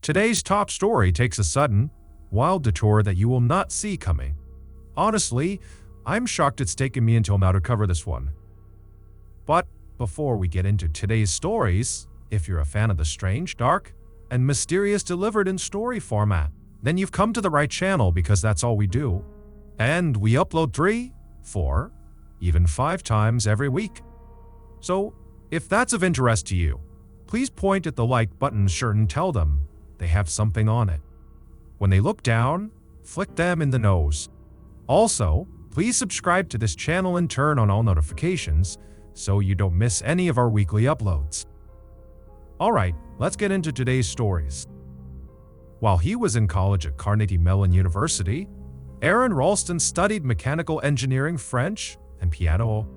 Today's top story takes a sudden, wild detour that you will not see coming. Honestly, I'm shocked it's taken me until now to cover this one. But before we get into today's stories, if you're a fan of the strange, dark, and mysterious delivered in story format, then you've come to the right channel because that's all we do. And we upload 3, 4, even 5 times every week. So, if that's of interest to you, please point at the like button shirt and tell them they have something on it. When they look down, flick them in the nose. Also, please subscribe to this channel and turn on all notifications so you don't miss any of our weekly uploads. Alright, let's get into today's stories. While he was in college at Carnegie Mellon University, Aaron Ralston studied mechanical engineering, French, and piano.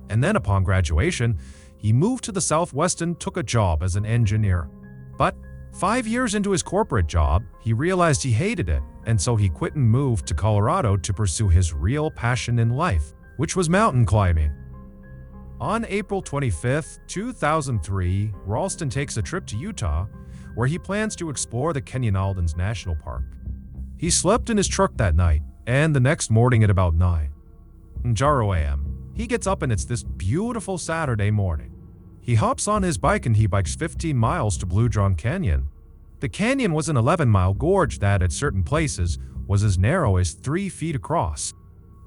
And then upon graduation, he moved to the Southwest and took a job as an engineer. But 5 years into his corporate job, he realized he hated it, and so he quit and moved to Colorado to pursue his real passion in life, which was mountain climbing. On April 25, 2003, Ralston takes a trip to Utah, where he plans to explore the Canyonlands National Park. He slept in his truck that night, and the next morning at about 9:00 a.m., he gets up and it's this beautiful Saturday morning. He hops on his bike and he bikes 15 miles to Blue John Canyon. The canyon was an 11-mile gorge that, at certain places, was as narrow as 3 feet across.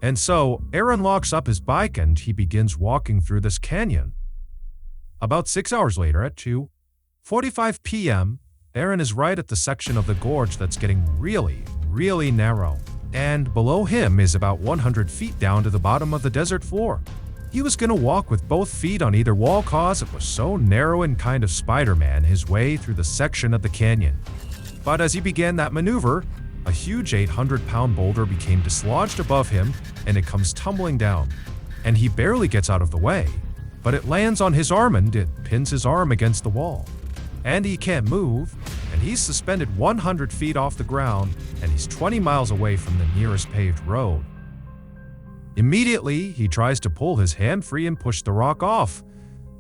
And so, Aaron locks up his bike and he begins walking through this canyon. About 6 hours later, at 2:45 p.m., Aaron is right at the section of the gorge that's getting really narrow. And below him is about 100 feet down to the bottom of the desert floor. He was gonna walk with both feet on either wall cause it was so narrow and kind of Spider-Man his way through the section of the canyon. But as he began that maneuver, a huge 800-pound boulder became dislodged above him and it comes tumbling down. And he barely gets out of the way, but it lands on his arm and it pins his arm against the wall. And he can't move, and he's suspended 100 feet off the ground, and he's 20 miles away from the nearest paved road. Immediately, he tries to pull his hand free and push the rock off,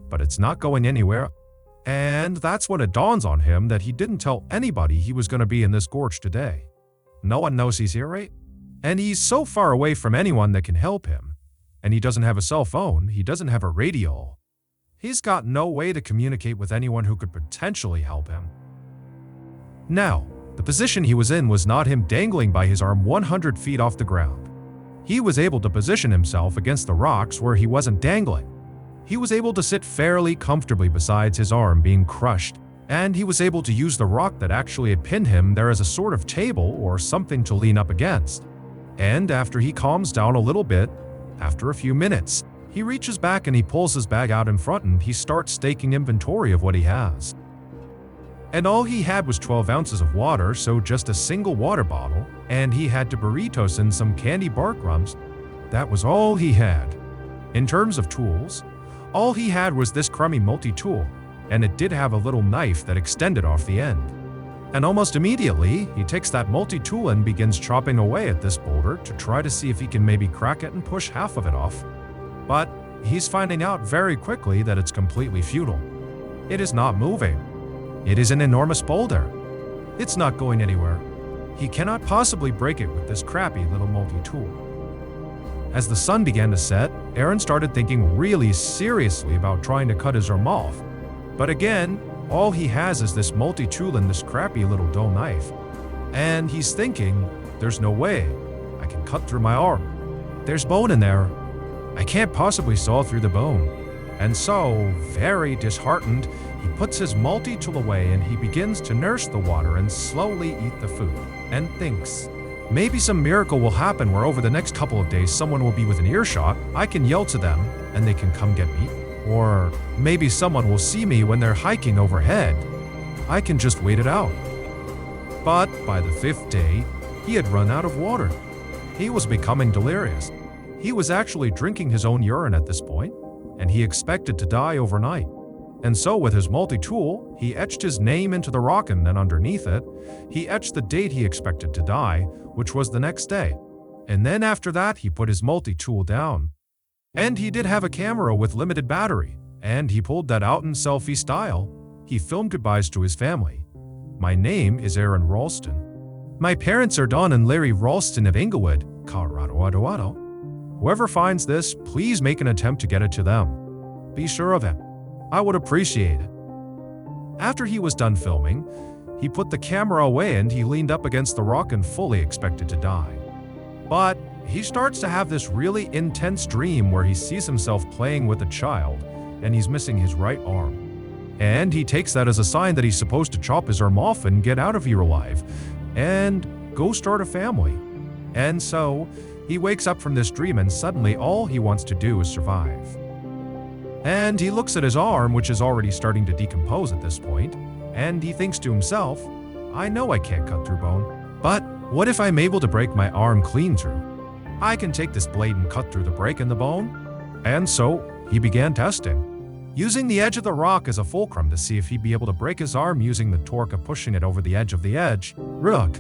but it's not going anywhere. And that's when it dawns on him that he didn't tell anybody he was going to be in this gorge today. No one knows he's here, right? And he's so far away from anyone that can help him. And he doesn't have a cell phone, he doesn't have a radio. He's got no way to communicate with anyone who could potentially help him. Now, the position he was in was not him dangling by his arm 100 feet off the ground. He was able to position himself against the rocks where he wasn't dangling. He was able to sit fairly comfortably beside his arm being crushed, and he was able to use the rock that actually had pinned him there as a sort of table or something to lean up against. And after he calms down a little bit, after a few minutes, he reaches back and he pulls his bag out in front and he starts taking inventory of what he has. And all he had was 12 ounces of water, so just a single water bottle, and he had 2 burritos and some candy bar crumbs. That was all he had. In terms of tools, all he had was this crummy multi-tool, and it did have a little knife that extended off the end. And almost immediately, he takes that multi-tool and begins chopping away at this boulder to try to see if he can maybe crack it and push half of it off. But he's finding out very quickly that it's completely futile. It is not moving. It is an enormous boulder. It's not going anywhere. He cannot possibly break it with this crappy little multi-tool. As the sun began to set, Aaron started thinking really seriously about trying to cut his arm off. But again, all he has is this multi-tool and this crappy little dull knife. And he's thinking, there's no way I can cut through my arm. There's bone in there. I can't possibly saw through the bone. And so, very disheartened, he puts his multi-tool away and he begins to nurse the water and slowly eat the food, and thinks, maybe some miracle will happen where over the next couple of days someone will be within earshot, I can yell to them, and they can come get me. Or maybe someone will see me when they're hiking overhead. I can just wait it out. But by the 5th day, he had run out of water. He was becoming delirious. He was actually drinking his own urine at this point, and he expected to die overnight. And so with his multi-tool, he etched his name into the rock, and then underneath it, he etched the date he expected to die, which was the next day. And then after that, he put his multi-tool down. And he did have a camera with limited battery, and he pulled that out in selfie style. He filmed goodbyes to his family. My name is Aaron Ralston. My parents are Don and Larry Ralston of Inglewood, Colorado. Whoever finds this, please make an attempt to get it to them. Be sure of it. I would appreciate it." After he was done filming, he put the camera away and he leaned up against the rock and fully expected to die. But he starts to have this really intense dream where he sees himself playing with a child and he's missing his right arm. And he takes that as a sign that he's supposed to chop his arm off and get out of here alive and go start a family. And so he wakes up from this dream and suddenly all he wants to do is survive. And he looks at his arm, which is already starting to decompose at this point, and he thinks to himself, "I know I can't cut through bone, but what if I'm able to break my arm clean through? I can take this blade and cut through the break in the bone." And so he began testing, using the edge of the rock as a fulcrum to see if he'd be able to break his arm using the torque of pushing it over the edge of the rock.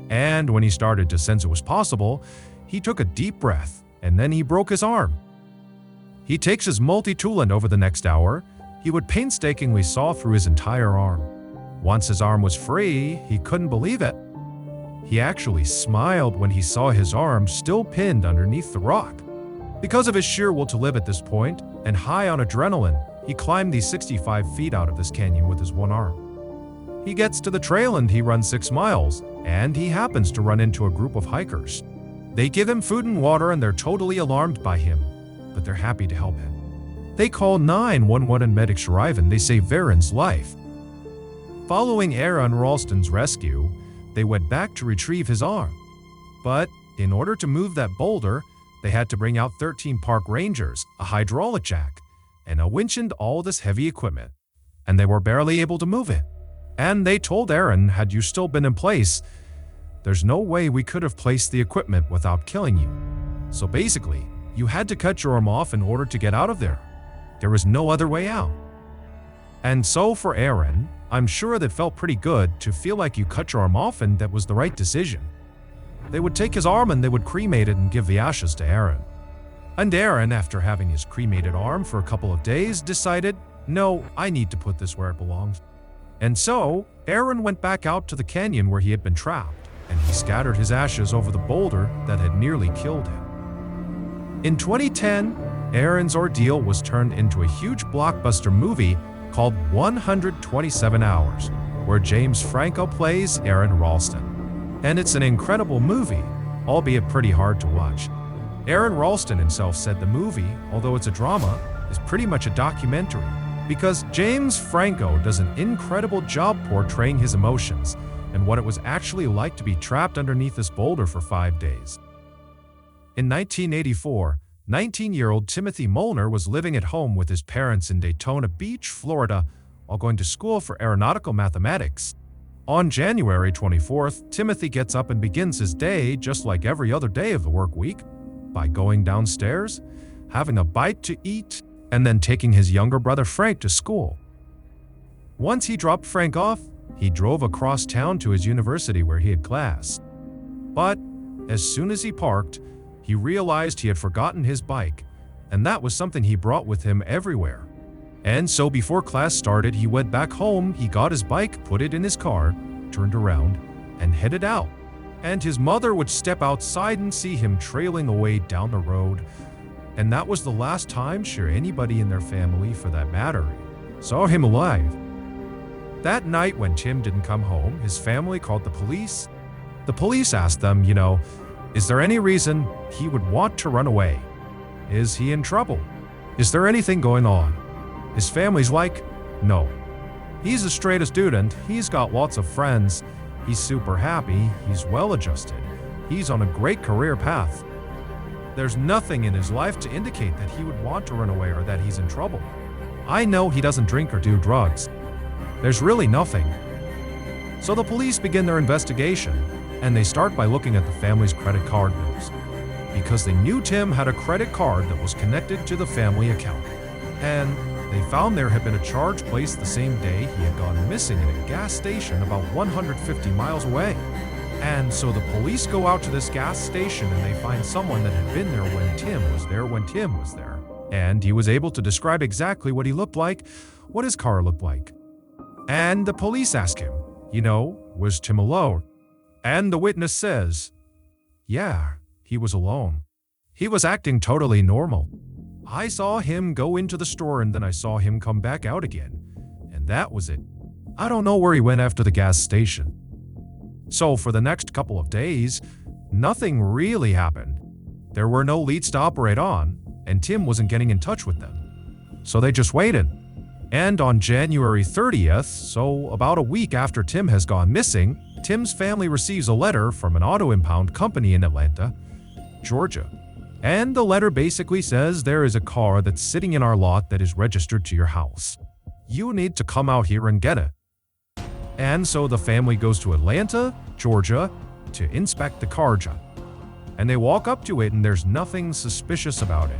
And when he started to sense it was possible, he took a deep breath, and then he broke his arm. He takes his multi-tool and over the next hour, he would painstakingly saw through his entire arm. Once his arm was free, he couldn't believe it. He actually smiled when he saw his arm still pinned underneath the rock. Because of his sheer will to live at this point, and high on adrenaline, he climbed these 65 feet out of this canyon with his one arm. He gets to the trail and he runs 6 miles, and he happens to run into a group of hikers. They give him food and water and they're totally alarmed by him, but they're happy to help him. They call 911 and medics arrive and they save Aaron's life. Following Aaron Ralston's rescue, they went back to retrieve his arm. But in order to move that boulder, they had to bring out 13 park rangers, a hydraulic jack, and a winch and all this heavy equipment. And they were barely able to move it. And they told Aaron, "Had you still been in place, there's no way we could have placed the equipment without killing you. So basically, you had to cut your arm off in order to get out of there. There was no other way out." And so for Aaron, I'm sure that felt pretty good to feel like you cut your arm off and that was the right decision. They would take his arm and they would cremate it and give the ashes to Aaron. And Aaron, after having his cremated arm for a couple of days, decided, "No, I need to put this where it belongs." And so, Aaron went back out to the canyon where he had been trapped, and he scattered his ashes over the boulder that had nearly killed him. In 2010, Aaron's ordeal was turned into a huge blockbuster movie called 127 Hours, where James Franco plays Aaron Ralston. And it's an incredible movie, albeit pretty hard to watch. Aaron Ralston himself said the movie, although it's a drama, is pretty much a documentary, because James Franco does an incredible job portraying his emotions and what it was actually like to be trapped underneath this boulder for 5 days. In 1984, 19-year-old Timothy Molnar was living at home with his parents in Daytona Beach, Florida, while going to school for aeronautical mathematics. On January 24th, Timothy gets up and begins his day just like every other day of the work week, by going downstairs, having a bite to eat, and then taking his younger brother Frank to school. Once he dropped Frank off, he drove across town to his university where he had class. But as soon as he parked, he realized he had forgotten his bike, and that was something he brought with him everywhere. And so before class started, he went back home, he got his bike, put it in his car, turned around, and headed out. And his mother would step outside and see him trailing away down the road. And that was the last time, sure, anybody in their family, for that matter, saw him alive. That night when Tim didn't come home, his family called the police. The police asked them, is there any reason he would want to run away? Is he in trouble? Is there anything going on? His family's like, no. He's a straight student, he's got lots of friends, he's super happy, he's well-adjusted, he's on a great career path. There's nothing in his life to indicate that he would want to run away or that he's in trouble. I know he doesn't drink or do drugs. There's really nothing. So the police begin their investigation, and they start by looking at the family's credit card bills, because they knew Tim had a credit card that was connected to the family account. And they found there had been a charge placed the same day he had gone missing at a gas station about 150 miles away. And so the police go out to this gas station and they find someone that had been there when Tim was there. And he was able to describe exactly what he looked like, what his car looked like. And the police ask him, Was Tim alone? And the witness says, yeah, he was alone. He was acting totally normal. I saw him go into the store and then I saw him come back out again. And that was it. I don't know where he went after the gas station. So for the next couple of days, nothing really happened. There were no leads to operate on, and Tim wasn't getting in touch with them. So they just waited. And on January 30th, so about a week after Tim has gone missing, Tim's family receives a letter from an auto impound company in Atlanta, Georgia. And the letter basically says there is a car that's sitting in our lot that is registered to your house. You need to come out here and get it. And so the family goes to Atlanta, Georgia, to inspect the car job. And they walk up to it and there's nothing suspicious about it.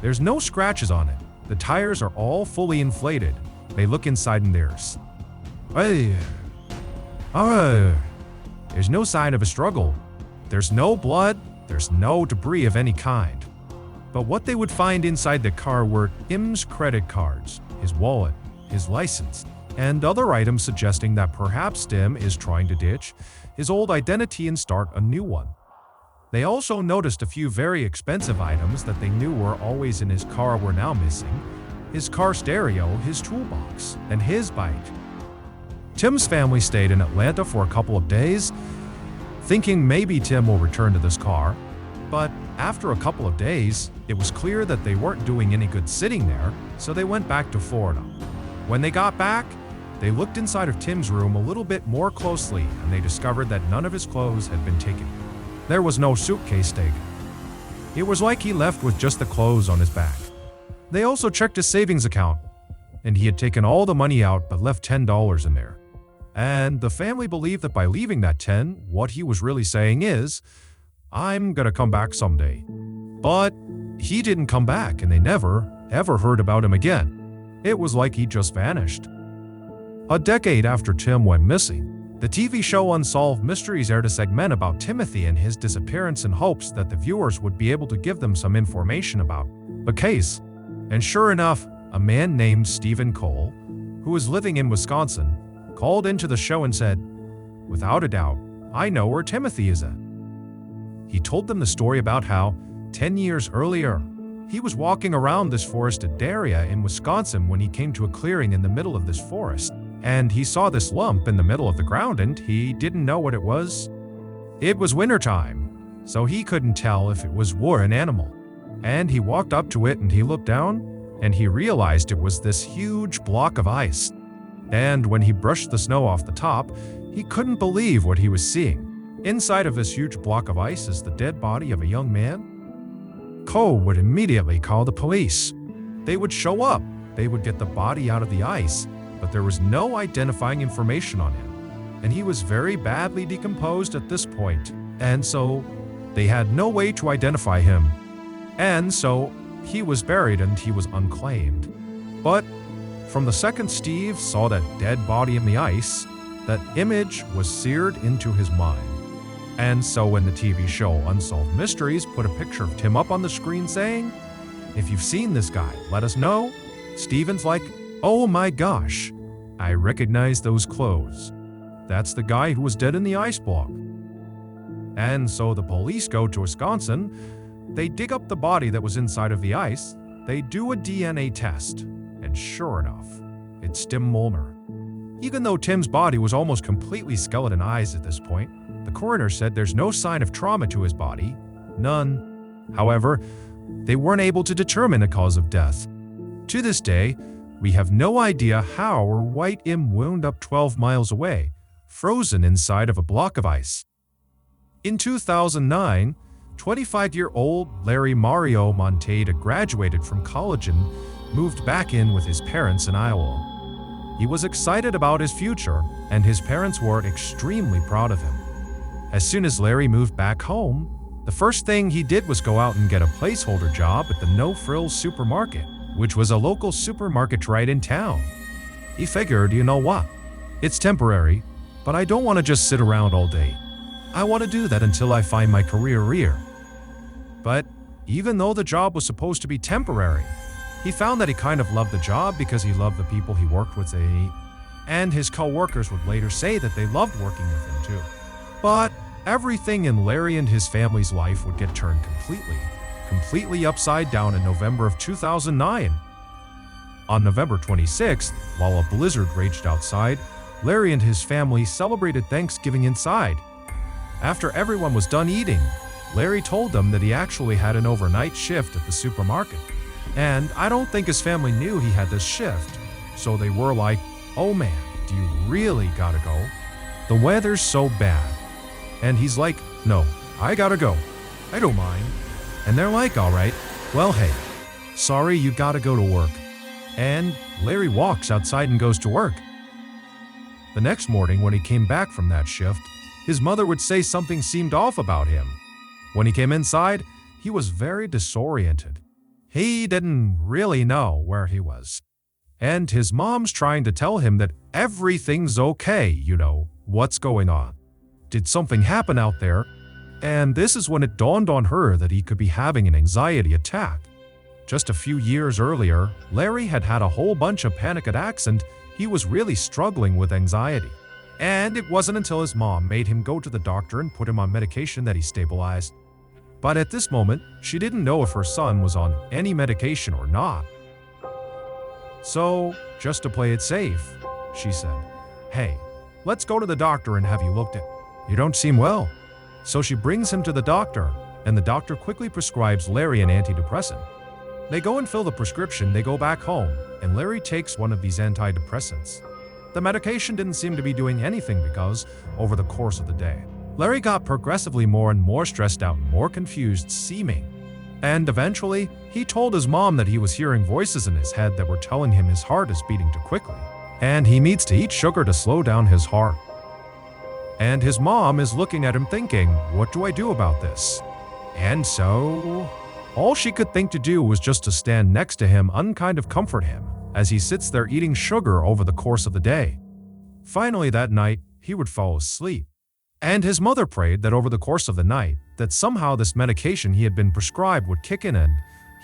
There's no scratches on it. The tires are all fully inflated. They look inside and there's no sign of a struggle. There's no blood. There's no debris of any kind. But what they would find inside the car were Tim's credit cards, his wallet, his license, and other items suggesting that perhaps Tim is trying to ditch his old identity and start a new one. They also noticed a few very expensive items that they knew were always in his car were now missing: his car stereo, his toolbox, and his bike. Tim's family stayed in Atlanta for a couple of days, thinking maybe Tim will return to this car. But after a couple of days, it was clear that they weren't doing any good sitting there, so they went back to Florida. When they got back, they looked inside of Tim's room a little bit more closely and they discovered that none of his clothes had been taken. There was no suitcase taken. It was like he left with just the clothes on his back. They also checked his savings account, and he had taken all the money out but left $10 in there. And the family believed that by leaving that 10, what he was really saying is, I'm gonna come back someday. But he didn't come back, and they never, ever heard about him again. It was like he just vanished. A decade after Tim went missing, the TV show Unsolved Mysteries aired a segment about Timothy and his disappearance in hopes that the viewers would be able to give them some information about the case. And sure enough, a man named Stephen Cole, who was living in Wisconsin, called into the show and said, "Without a doubt, I know where Timothy is at." He told them the story about how, 10 years earlier, he was walking around this forested area in Wisconsin when he came to a clearing in the middle of this forest. And he saw this lump in the middle of the ground and he didn't know what it was. It was wintertime, so he couldn't tell if it was an animal. And he walked up to it and he looked down and he realized it was this huge block of ice. And when he brushed the snow off the top, he couldn't believe what he was seeing. Inside of this huge block of ice is the dead body of a young man. Cole would immediately call the police. They would show up. They would get the body out of the ice, but there was no identifying information on him. And he was very badly decomposed at this point, and so they had no way to identify him. And so he was buried and he was unclaimed. But from the second Steve saw that dead body in the ice, that image was seared into his mind. And so when the TV show Unsolved Mysteries put a picture of Tim up on the screen saying, "If you've seen this guy, let us know," Steven's like, "Oh my gosh, I recognize those clothes. That's the guy who was dead in the ice block." And so the police go to Wisconsin, they dig up the body that was inside of the ice, they do a DNA test, and sure enough, it's Tim Molnar. Even though Tim's body was almost completely skeletonized at this point, the coroner said there's no sign of trauma to his body, none. However, they weren't able to determine the cause of death. To this day, we have no idea how or why Tim wound up 12 miles away, frozen inside of a block of ice. In 2009, 25-year-old Larry Mario Monteda graduated from college and moved back in with his parents in Iowa. He was excited about his future, and his parents were extremely proud of him. As soon as Larry moved back home, the first thing he did was go out and get a placeholder job at the No Frills Supermarket, which was a local supermarket right in town. He figured, you know what? It's temporary, but I don't want to just sit around all day. I want to do that until I find my career. But even though the job was supposed to be temporary, he found that he kind of loved the job because he loved the people he worked with. and his co-workers would later say that they loved working with him too. But everything in Larry and his family's life would get turned completely upside down in November of 2009. On November 26th, while a blizzard raged outside, Larry and his family celebrated Thanksgiving inside. After everyone was done eating, Larry told them that he actually had an overnight shift at the supermarket. And I don't think his family knew he had this shift, so they were like, "Oh man, do you really gotta go? The weather's so bad." And he's like, "No, I gotta go. I don't mind." And they're like, "All right, well hey, sorry you gotta go to work." And Larry walks outside and goes to work. The next morning when he came back from that shift, his mother would say something seemed off about him. When he came inside, he was very disoriented. He didn't really know where he was. And his mom's trying to tell him that everything's okay, what's going on. Did something happen out there? And this is when it dawned on her that he could be having an anxiety attack. Just a few years earlier, Larry had had a whole bunch of panic attacks and he was really struggling with anxiety. And it wasn't until his mom made him go to the doctor and put him on medication that he stabilized. But at this moment, she didn't know if her son was on any medication or not. So, just to play it safe, she said, "Hey, let's go to the doctor and have you looked at. You don't seem well." So she brings him to the doctor, and the doctor quickly prescribes Larry an antidepressant. They go and fill the prescription, they go back home, and Larry takes one of these antidepressants. The medication didn't seem to be doing anything because, over the course of the day, Larry got progressively more and more stressed out and more confused seeming. And eventually, he told his mom that he was hearing voices in his head that were telling him his heart is beating too quickly, and he needs to eat sugar to slow down his heart. And his mom is looking at him thinking, "What do I do about this?" And so, all she could think to do was just to stand next to him and kind of comfort him as he sits there eating sugar over the course of the day. Finally that night, he would fall asleep. And his mother prayed that over the course of the night, that somehow this medication he had been prescribed would kick in and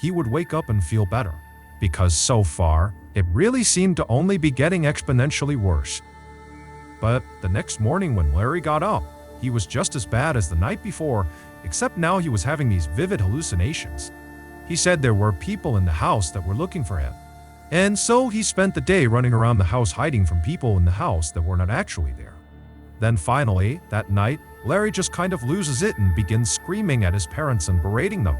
he would wake up and feel better. Because so far, it really seemed to only be getting exponentially worse. But the next morning when Larry got up, he was just as bad as the night before, except now he was having these vivid hallucinations. He said there were people in the house that were looking for him. And so he spent the day running around the house hiding from people in the house that were not actually there. Then finally, that night, Larry just kind of loses it and begins screaming at his parents and berating them,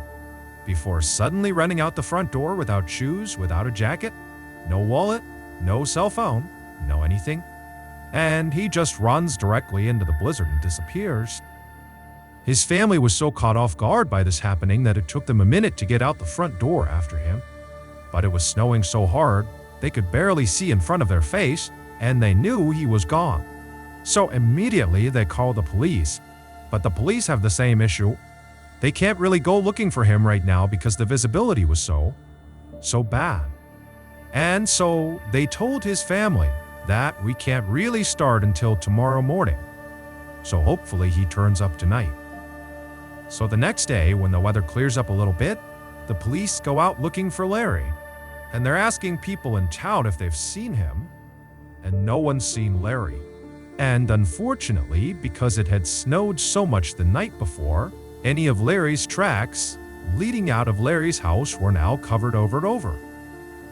before suddenly running out the front door without shoes, without a jacket, no wallet, no cell phone, no anything. And he just runs directly into the blizzard and disappears. His family was so caught off guard by this happening that it took them a minute to get out the front door after him. But it was snowing so hard, they could barely see in front of their face, and they knew he was gone. So immediately they called the police. But the police have the same issue. They can't really go looking for him right now because the visibility was so bad. And so they told his family that we can't really start until tomorrow morning. So hopefully he turns up tonight. So the next day, when the weather clears up a little bit, the police go out looking for Larry. And they're asking people in town if they've seen him. And no one's seen Larry. And unfortunately, because it had snowed so much the night before, any of Larry's tracks leading out of Larry's house were now covered over and over.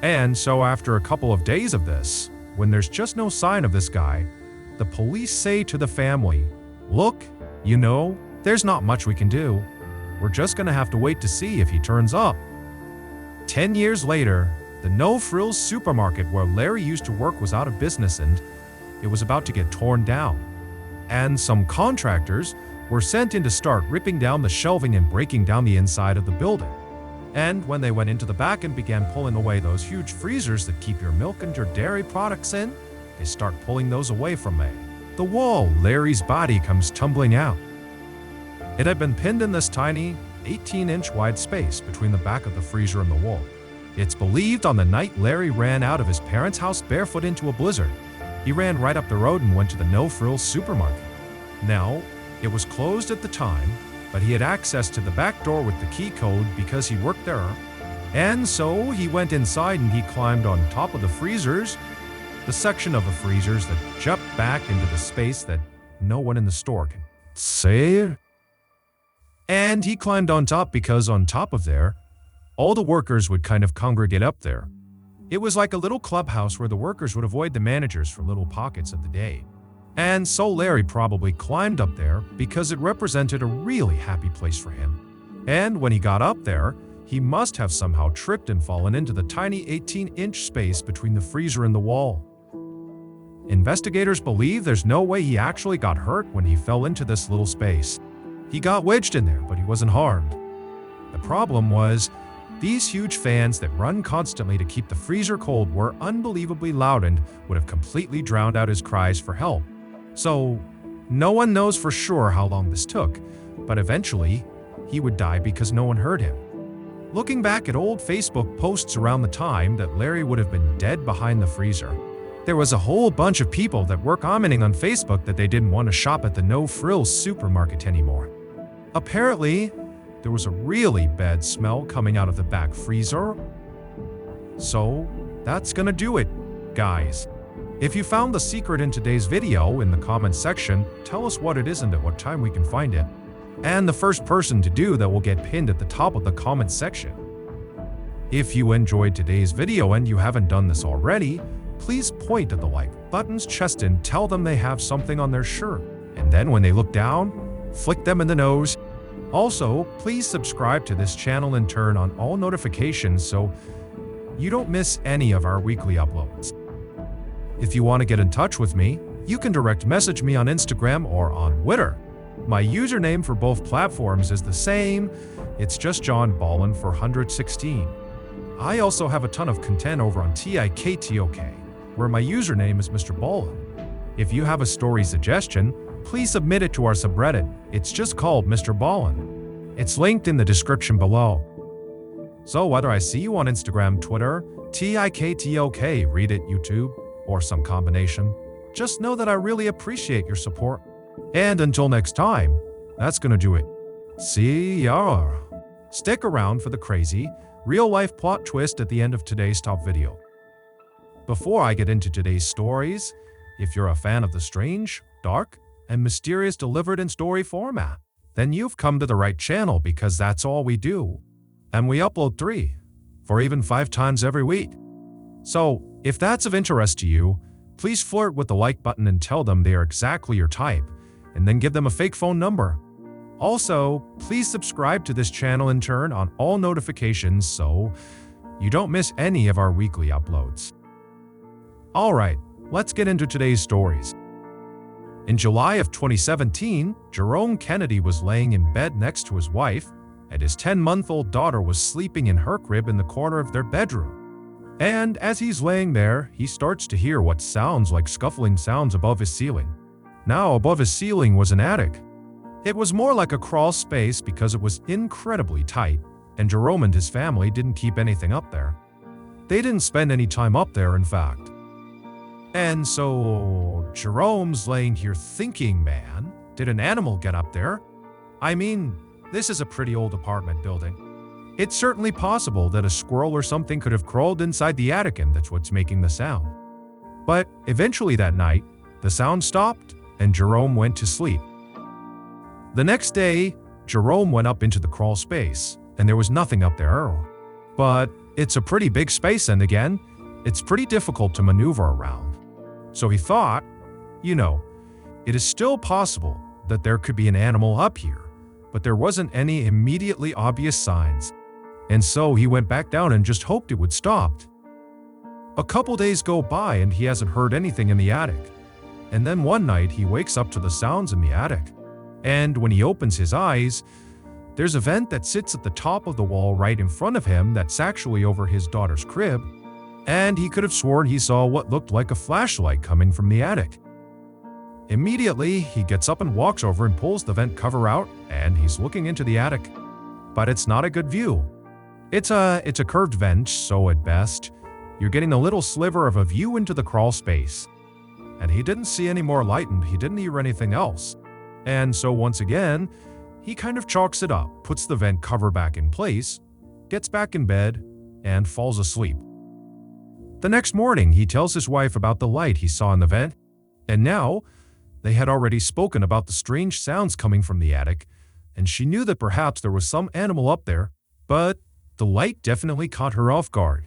And so after a couple of days of this, when there's just no sign of this guy, the police say to the family, "Look, there's not much we can do. We're just gonna have to wait to see if he turns up." 10 years later, the no-frills supermarket where Larry used to work was out of business and it was about to get torn down. And some contractors were sent in to start ripping down the shelving and breaking down the inside of the building. And when they went into the back and began pulling away those huge freezers that keep your milk and your dairy products in, they start pulling those away from the wall. Larry's body comes tumbling out. It had been pinned in this tiny 18-inch wide space between the back of the freezer and the wall. It's believed on the night Larry ran out of his parents' house barefoot into a blizzard, he ran right up the road and went to the no-frills supermarket. Now, it was closed at the time, but he had access to the back door with the key code because he worked there. And so he went inside and he climbed on top of the freezers the section of the freezers that jut back into the space that no one in the store can see. And he climbed on top because on top of there, all the workers would kind of congregate up there. It was like a little clubhouse where the workers would avoid the managers for little pockets of the day. And so Larry probably climbed up there because it represented a really happy place for him. And when he got up there, he must have somehow tripped and fallen into the tiny 18-inch space between the freezer and the wall. Investigators believe there's no way he actually got hurt when he fell into this little space. He got wedged in there, but he wasn't harmed. The problem was, these huge fans that run constantly to keep the freezer cold were unbelievably loud and would have completely drowned out his cries for help. So, no one knows for sure how long this took, but eventually, he would die because no one heard him. Looking back at old Facebook posts around the time that Larry would have been dead behind the freezer, there was a whole bunch of people that were commenting on Facebook that they didn't want to shop at the no-frills supermarket anymore. Apparently, there was a really bad smell coming out of the back freezer. So, that's gonna do it, guys. If you found the secret in today's video in the comments section, tell us what it is and at what time we can find it. And the first person to do that will get pinned at the top of the comments section. If you enjoyed today's video and you haven't done this already, please point at the like button's chest and tell them they have something on their shirt. And then when they look down, flick them in the nose. Also, please subscribe to this channel and turn on all notifications so you don't miss any of our weekly uploads. If you want to get in touch with me, you can direct message me on Instagram or on Twitter. My username for both platforms is the same. It's just John Ballen for 116. I also have a ton of content over on TikTok, where my username is MrBallen. If you have a story suggestion, please submit it to our subreddit. It's just called MrBallen. It's linked in the description below. So whether I see you on Instagram, Twitter, TikTok, Reddit, YouTube, or some combination, just know that I really appreciate your support. And until next time, that's gonna do it. See ya. Stick around for the crazy, real-life plot twist at the end of today's top video. Before I get into today's stories, if you're a fan of the strange, dark, and mysterious delivered in story format, then you've come to the right channel because that's all we do. And we upload 3, or even 5 times every week. So, if that's of interest to you, please flirt with the like button and tell them they are exactly your type, and then give them a fake phone number. Also, please subscribe to this channel and turn on all notifications so you don't miss any of our weekly uploads. Alright, let's get into today's stories. In July of 2017, Jerome Kennedy was laying in bed next to his wife, and his 10-month-old daughter was sleeping in her crib in the corner of their bedroom. And as he's laying there, he starts to hear what sounds like scuffling sounds above his ceiling. Now above his ceiling was an attic. It was more like a crawl space because it was incredibly tight, and Jerome and his family didn't keep anything up there. They didn't spend any time up there, in fact. And so Jerome's laying here thinking, man, did an animal get up there? I mean, this is a pretty old apartment building. It's certainly possible that a squirrel or something could have crawled inside the attic and that's what's making the sound. But eventually that night, the sound stopped and Jerome went to sleep. The next day, Jerome went up into the crawl space and there was nothing up there. But it's a pretty big space and again, it's pretty difficult to maneuver around. So he thought, it is still possible that there could be an animal up here, but there wasn't any immediately obvious signs. And so he went back down and just hoped it would stop. A couple days go by and he hasn't heard anything in the attic. And then one night he wakes up to the sounds in the attic. And when he opens his eyes, there's a vent that sits at the top of the wall right in front of him that's actually over his daughter's crib. And he could have sworn he saw what looked like a flashlight coming from the attic. Immediately, he gets up and walks over and pulls the vent cover out, and he's looking into the attic. But it's not a good view. It's a curved vent, so at best, you're getting a little sliver of a view into the crawl space. And he didn't see any more light and he didn't hear anything else. And so once again, he kind of chalks it up, puts the vent cover back in place, gets back in bed, and falls asleep. The next morning, he tells his wife about the light he saw in the vent, and now they had already spoken about the strange sounds coming from the attic, and she knew that perhaps there was some animal up there, but the light definitely caught her off guard.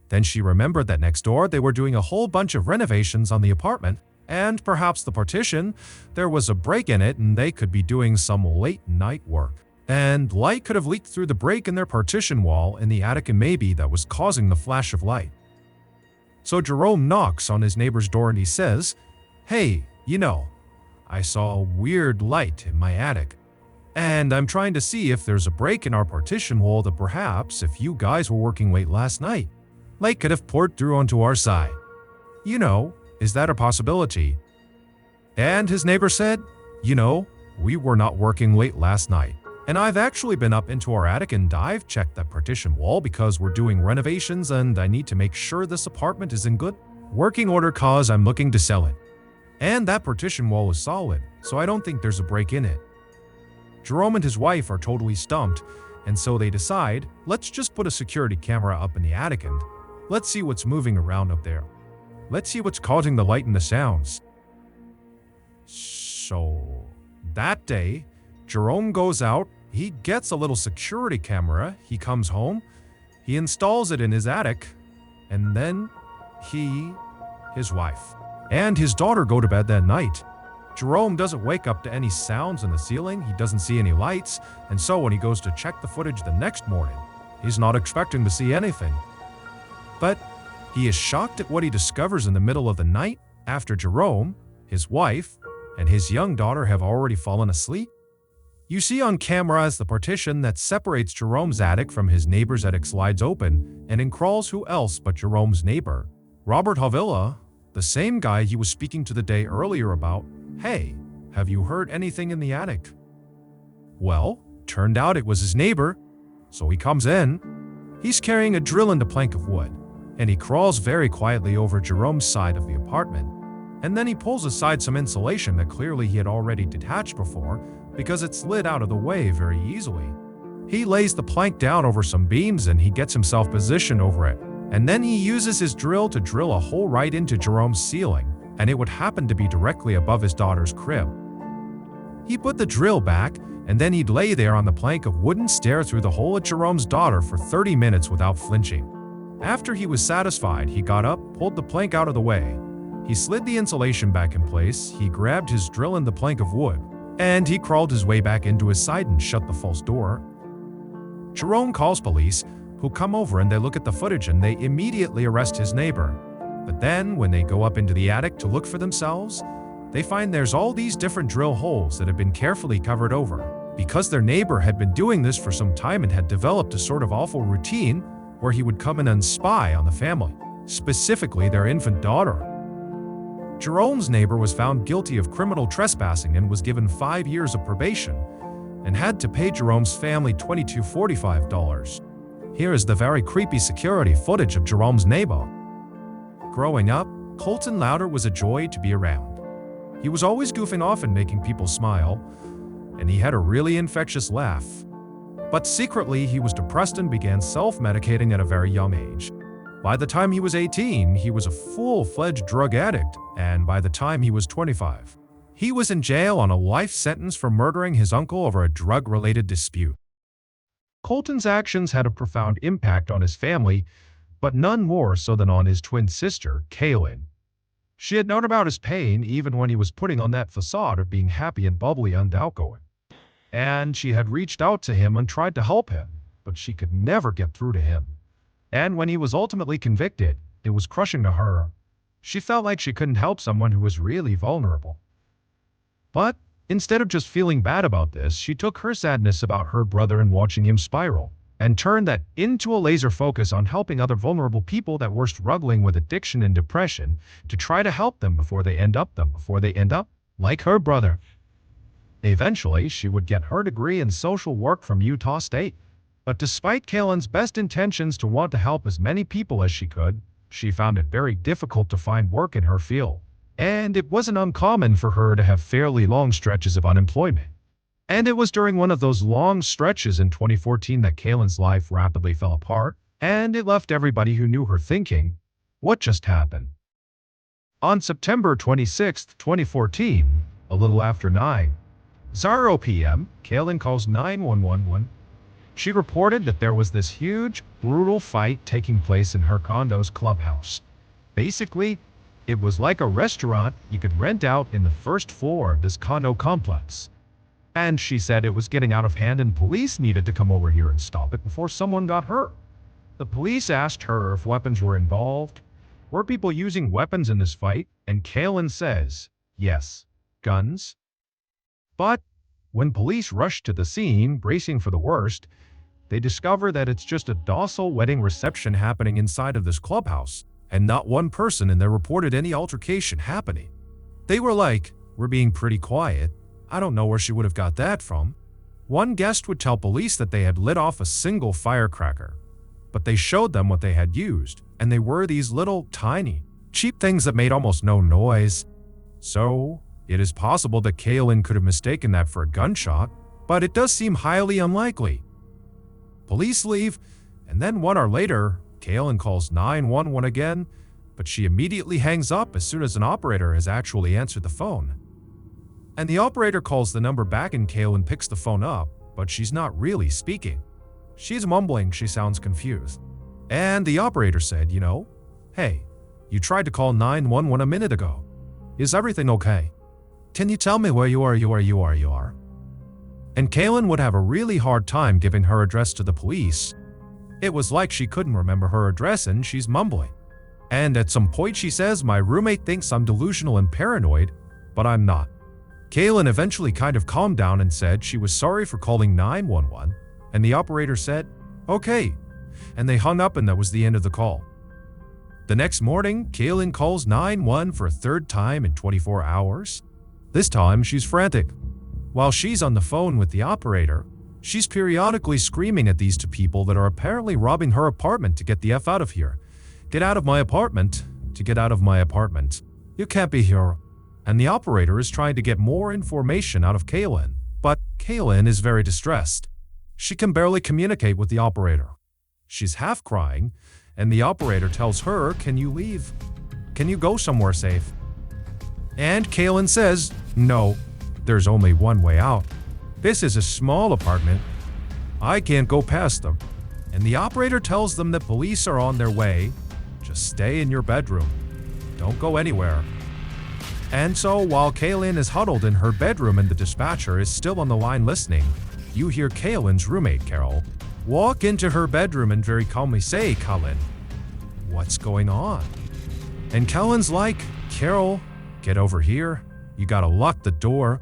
Then she remembered that next door they were doing a whole bunch of renovations on the apartment, and perhaps the partition, there was a break in it and they could be doing some late night work. And light could have leaked through the break in their partition wall in the attic, and maybe that was causing the flash of light. So Jerome knocks on his neighbor's door and he says, "Hey, I saw a weird light in my attic, and I'm trying to see if there's a break in our partition wall that perhaps if you guys were working late last night, light could have poured through onto our side. Is that a possibility?" And his neighbor said, "We were not working late last night, and I've actually been up into our attic and I've checked that partition wall because we're doing renovations and I need to make sure this apartment is in good working order cause I'm looking to sell it. And that partition wall is solid, so I don't think there's a break in it." Jerome and his wife are totally stumped, and so they decide, let's just put a security camera up in the attic and let's see what's moving around up there. Let's see what's causing the light and the sounds. So that day, Jerome goes out, he gets a little security camera, he comes home, he installs it in his attic, and then his wife, and his daughter go to bed that night. Jerome doesn't wake up to any sounds in the ceiling, he doesn't see any lights, and so when he goes to check the footage the next morning, he's not expecting to see anything. But he is shocked at what he discovers in the middle of the night after Jerome, his wife, and his young daughter have already fallen asleep. You see on camera as the partition that separates Jerome's attic from his neighbor's attic slides open, and in crawls who else but Jerome's neighbor, Robert Havila, the same guy he was speaking to the day earlier about, "Hey, have you heard anything in the attic?" Well, turned out it was his neighbor, so he comes in. He's carrying a drill and a plank of wood, and he crawls very quietly over Jerome's side of the apartment. And then he pulls aside some insulation that clearly he had already detached before because it slid out of the way very easily. He lays the plank down over some beams and he gets himself positioned over it. And then he uses his drill to drill a hole right into Jerome's ceiling, and it would happen to be directly above his daughter's crib. He put the drill back, and then he'd lay there on the plank of wood and stare through the hole at Jerome's daughter for 30 minutes without flinching. After he was satisfied, he got up, pulled the plank out of the way. He slid the insulation back in place, he grabbed his drill and the plank of wood, and he crawled his way back into his side and shut the false door. Jerome calls police, who come over and they look at the footage and they immediately arrest his neighbor. But then, when they go up into the attic to look for themselves, they find there's all these different drill holes that have been carefully covered over, because their neighbor had been doing this for some time and had developed a sort of awful routine where he would come in and spy on the family, specifically their infant daughter. Jerome's neighbor was found guilty of criminal trespassing and was given 5 years of probation and had to pay Jerome's family $22.45. Here is the very creepy security footage of Jerome's neighbor. Growing up, Colton Louder was a joy to be around. He was always goofing off and making people smile, and he had a really infectious laugh. But secretly, he was depressed and began self-medicating at a very young age. By the time he was 18, he was a full-fledged drug addict, and by the time he was 25, he was in jail on a life sentence for murdering his uncle over a drug-related dispute. Colton's actions had a profound impact on his family, but none more so than on his twin sister, Kaylin. She had known about his pain even when he was putting on that facade of being happy and bubbly and outgoing. And she had reached out to him and tried to help him, but she could never get through to him. And when he was ultimately convicted, it was crushing to her. She felt like she couldn't help someone who was really vulnerable. But instead of just feeling bad about this, she took her sadness about her brother and watching him spiral, and turned that into a laser focus on helping other vulnerable people that were struggling with addiction and depression to try to help them before they end up like her brother. Eventually, she would get her degree in social work from Utah State. But despite Kaylin's best intentions to want to help as many people as she could, she found it very difficult to find work in her field. And it wasn't uncommon for her to have fairly long stretches of unemployment. And it was during one of those long stretches in 2014 that Kaylin's life rapidly fell apart, and it left everybody who knew her thinking, What just happened? On September 26, 2014, a little after 9:00 p.m., Kaylin calls 911. She reported that there was this huge, brutal fight taking place in her condo's clubhouse. Basically, it was like a restaurant you could rent out in the first floor of this condo complex. And she said it was getting out of hand and police needed to come over here and stop it before someone got hurt. The police asked her if weapons were involved. Were people using weapons in this fight? And Kaylin says, yes, guns. But when police rush to the scene, bracing for the worst, they discover that it's just a docile wedding reception happening inside of this clubhouse, and not one person in there reported any altercation happening. They were like, we're being pretty quiet. I don't know where she would have got that from. One guest would tell police that they had lit off a single firecracker, but they showed them what they had used, and they were these little, tiny, cheap things that made almost no noise. So, it is possible that Kaylin could have mistaken that for a gunshot, but it does seem highly unlikely. Police leave, and then 1 hour later, Kaylin calls 911 again, but she immediately hangs up as soon as an operator has actually answered the phone. And the operator calls the number back and Kaylin picks the phone up, but she's not really speaking. She's mumbling, she sounds confused. And the operator said, hey, you tried to call 911 a minute ago. Is everything okay? Can you tell me where you are? And Kaylin would have a really hard time giving her address to the police. It was like she couldn't remember her address and she's mumbling. And at some point she says, my roommate thinks I'm delusional and paranoid, but I'm not. Kaylin eventually kind of calmed down and said she was sorry for calling 911, and the operator said, okay, and they hung up and that was the end of the call. The next morning, Kaylin calls 911 for a third time in 24 hours. This time, she's frantic. While she's on the phone with the operator, she's periodically screaming at these two people that are apparently robbing her apartment to get the F out of here. Get out of my apartment. To get out of my apartment. You can't be here. And the operator is trying to get more information out of Kaylin, but Kaylin is very distressed. She can barely communicate with the operator. She's half crying, and the operator tells her, can you leave? Can you go somewhere safe? And Kaylin says, no, there's only one way out. This is a small apartment. I can't go past them. And the operator tells them that police are on their way. Just stay in your bedroom. Don't go anywhere. And so while Kaylin is huddled in her bedroom and the dispatcher is still on the line listening, you hear Kaylin's roommate, Carol, walk into her bedroom and very calmly say, Kaylin, what's going on? And Kaylin's like, Carol, get over here. You gotta lock the door.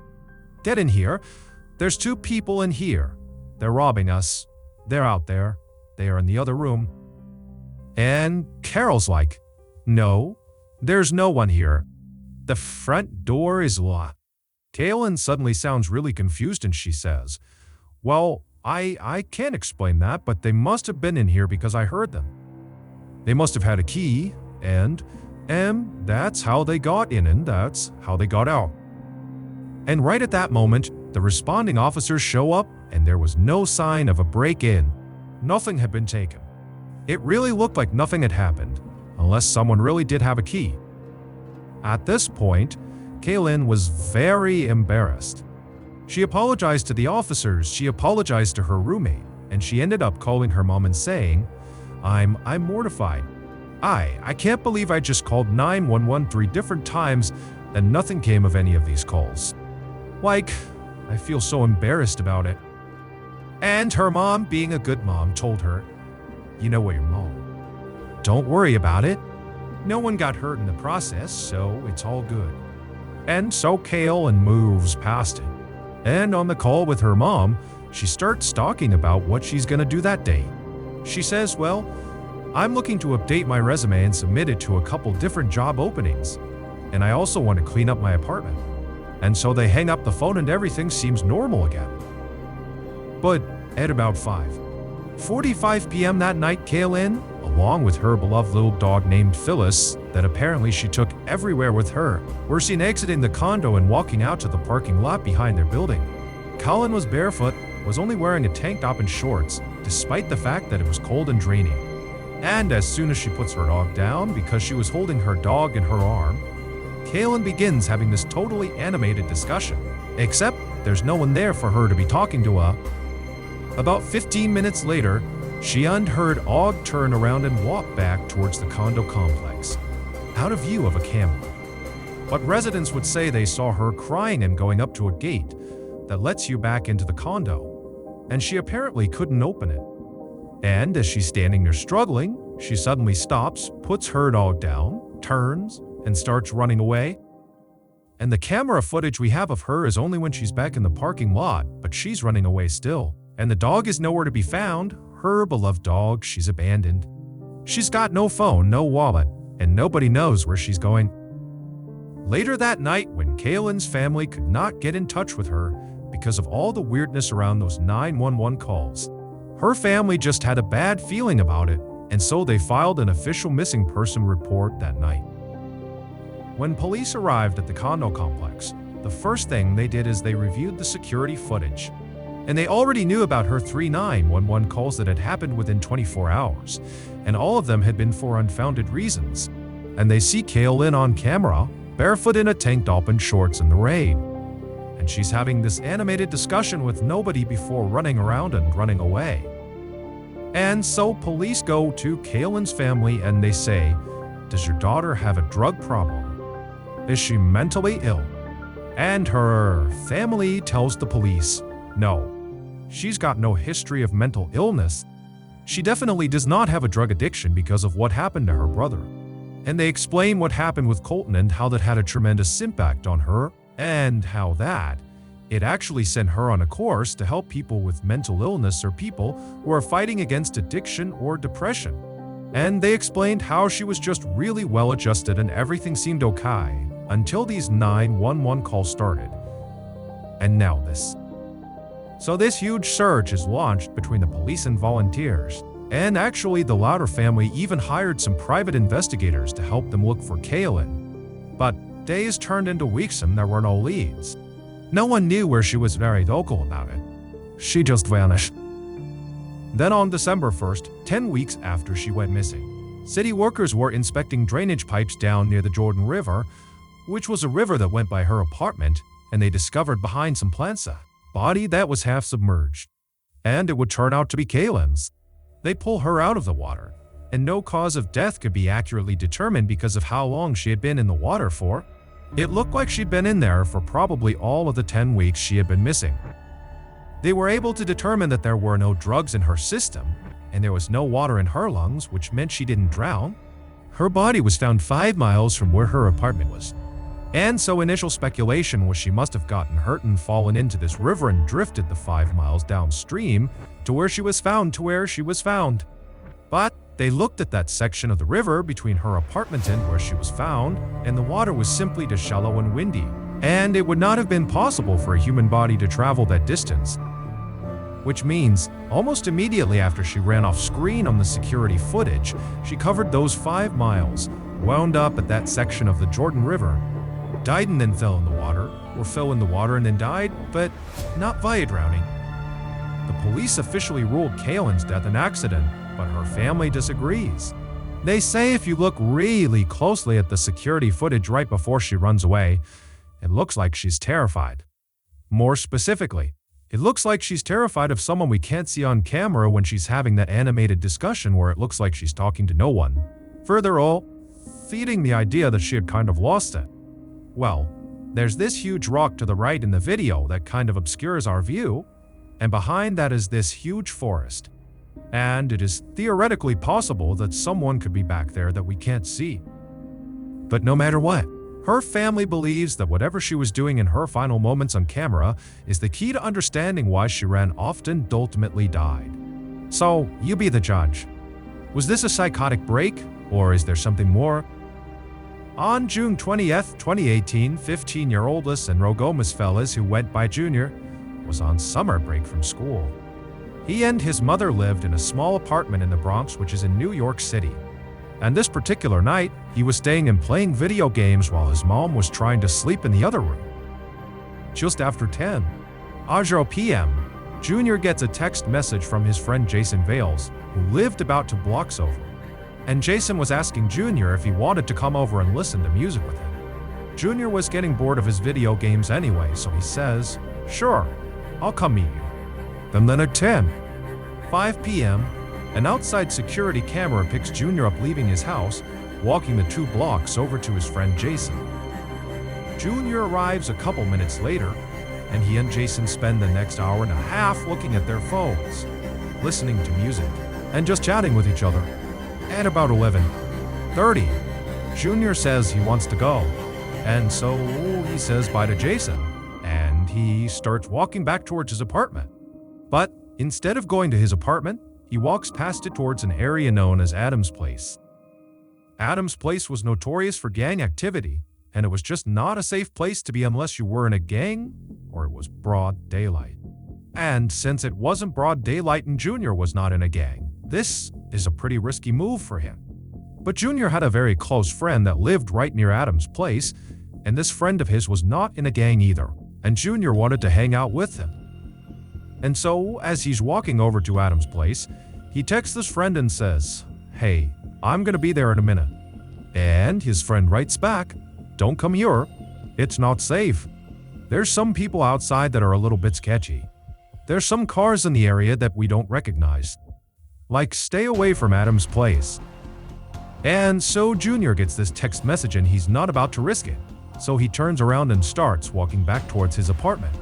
Get in here. There's two people in here. They're robbing us. They're out there. They are in the other room. And Carol's like, no, there's no one here. The front door is locked. Kaylin suddenly sounds really confused and she says, well, I can't explain that, but they must have been in here because I heard them. They must have had a key, and that's how they got in and that's how they got out. And right at that moment, the responding officers show up and there was no sign of a break-in. Nothing had been taken. It really looked like nothing had happened, unless someone really did have a key. At this point, Kaylin was very embarrassed. She apologized to the officers, she apologized to her roommate, and she ended up calling her mom and saying, I'm mortified. I can't believe I just called 911 3 different times and nothing came of any of these calls. Like, I feel so embarrassed about it. And her mom, being a good mom, told her, you know what, your mom, don't worry about it. No one got hurt in the process, so it's all good. And so Kaylin moves past it. And on the call with her mom, she starts talking about what she's gonna do that day. She says, well, I'm looking to update my resume and submit it to a couple different job openings. And I also want to clean up my apartment. And so they hang up the phone and everything seems normal again. But at about 5:45 p.m. that night, Kaylin, along with her beloved little dog named Phyllis, that apparently she took everywhere with her, were seen exiting the condo and walking out to the parking lot behind their building. Kaylin was barefoot, was only wearing a tank top and shorts, despite the fact that it was cold and draining. And as soon as she puts her dog down because she was holding her dog in her arm, Kaylin begins having this totally animated discussion, except there's no one there for her to be talking to. About 15 minutes later, she unheard Og turn around and walk back towards the condo complex, out of view of a camera. But residents would say they saw her crying and going up to a gate that lets you back into the condo, and she apparently couldn't open it. And as she's standing there struggling, she suddenly stops, puts her dog down, turns, and starts running away. And the camera footage we have of her is only when she's back in the parking lot, but she's running away still. And the dog is nowhere to be found, her beloved dog she's abandoned. She's got no phone, no wallet, and nobody knows where she's going. Later that night, when Kaylin's family could not get in touch with her because of all the weirdness around those 911 calls, her family just had a bad feeling about it, and so they filed an official missing person report that night. When police arrived at the condo complex, the first thing they did is they reviewed the security footage. And they already knew about her 3 911 calls that had happened within 24 hours, and all of them had been for unfounded reasons. And they see Kaylin on camera, barefoot in a tank top and shorts in the rain. And she's having this animated discussion with nobody before running around and running away. And so police go to Kaylin's family and they say, "Does your daughter have a drug problem? Is she mentally ill?" And her family tells the police, no, she's got no history of mental illness. She definitely does not have a drug addiction because of what happened to her brother. And they explain what happened with Colton and how that had a tremendous impact on her, and how that it actually sent her on a course to help people with mental illness or people who are fighting against addiction or depression. And they explained how she was just really well adjusted and everything seemed okay until these 911 calls started. And now this. So this huge search is launched between the police and volunteers. And actually the Louder family even hired some private investigators to help them look for Kaylin. But days turned into weeks and there were no leads. No one knew where she was, very vocal about it. She just vanished. Then on December 1st, 10 weeks after she went missing, city workers were inspecting drainage pipes down near the Jordan River, which was a river that went by her apartment, and they discovered behind some plants a body that was half submerged. And it would turn out to be Kaylin's. They pull her out of the water, and no cause of death could be accurately determined because of how long she had been in the water for. It looked like she'd been in there for probably all of the 10 weeks she had been missing. They were able to determine that there were no drugs in her system, and there was no water in her lungs, which meant she didn't drown. Her body was found 5 miles from where her apartment was. And so initial speculation was she must have gotten hurt and fallen into this river and drifted the 5 miles downstream to where she was found. But they looked at that section of the river between her apartment and where she was found, and the water was simply too shallow and windy, and it would not have been possible for a human body to travel that distance. Which means, almost immediately after she ran off screen on the security footage, she covered those 5 miles, wound up at that section of the Jordan River, died and then fell in the water, or fell in the water and then died, but not via drowning. The police officially ruled Kaylin's death an accident, but her family disagrees. They say if you look really closely at the security footage right before she runs away, it looks like she's terrified. More specifically, it looks like she's terrified of someone we can't see on camera when she's having that animated discussion where it looks like she's talking to no one. Further all, feeding the idea that she had kind of lost it. Well, there's this huge rock to the right in the video that kind of obscures our view, and behind that is this huge forest. And it is theoretically possible that someone could be back there that we can't see. But no matter what, her family believes that whatever she was doing in her final moments on camera is the key to understanding why she ran off and ultimately died. So, you be the judge. Was this a psychotic break, or is there something more? On June 20th, 2018, 15-year-old Lisandro Gomez Fellas, who went by Junior, was on summer break from school. He and his mother lived in a small apartment in the Bronx, which is in New York City. And this particular night, he was staying and playing video games while his mom was trying to sleep in the other room. Just after 10 p.m., Junior gets a text message from his friend Jason Vales, who lived about 2 blocks over. And Jason was asking Junior if he wanted to come over and listen to music with him. Junior was getting bored of his video games anyway, so he says, "Sure, I'll come meet you." Then at 5 p.m., an outside security camera picks Junior up leaving his house, walking the 2 blocks over to his friend Jason. Junior arrives a couple minutes later, and he and Jason spend the next hour and a half looking at their phones, listening to music, and just chatting with each other. At about 11:30, Junior says he wants to go, and so he says bye to Jason, and he starts walking back towards his apartment. But instead of going to his apartment, he walks past it towards an area known as Adam's Place. Adam's Place was notorious for gang activity, and it was just not a safe place to be unless you were in a gang or it was broad daylight. And since it wasn't broad daylight and Junior was not in a gang, this is a pretty risky move for him. But Junior had a very close friend that lived right near Adam's Place, and this friend of his was not in a gang either, and Junior wanted to hang out with him. And so, as he's walking over to Adam's Place, he texts his friend and says, "Hey, I'm gonna be there in a minute." And his friend writes back, "Don't come here. It's not safe. There's some people outside that are a little bit sketchy. There's some cars in the area that we don't recognize. Like, stay away from Adam's Place." And so Junior gets this text message and he's not about to risk it. So he turns around and starts walking back towards his apartment.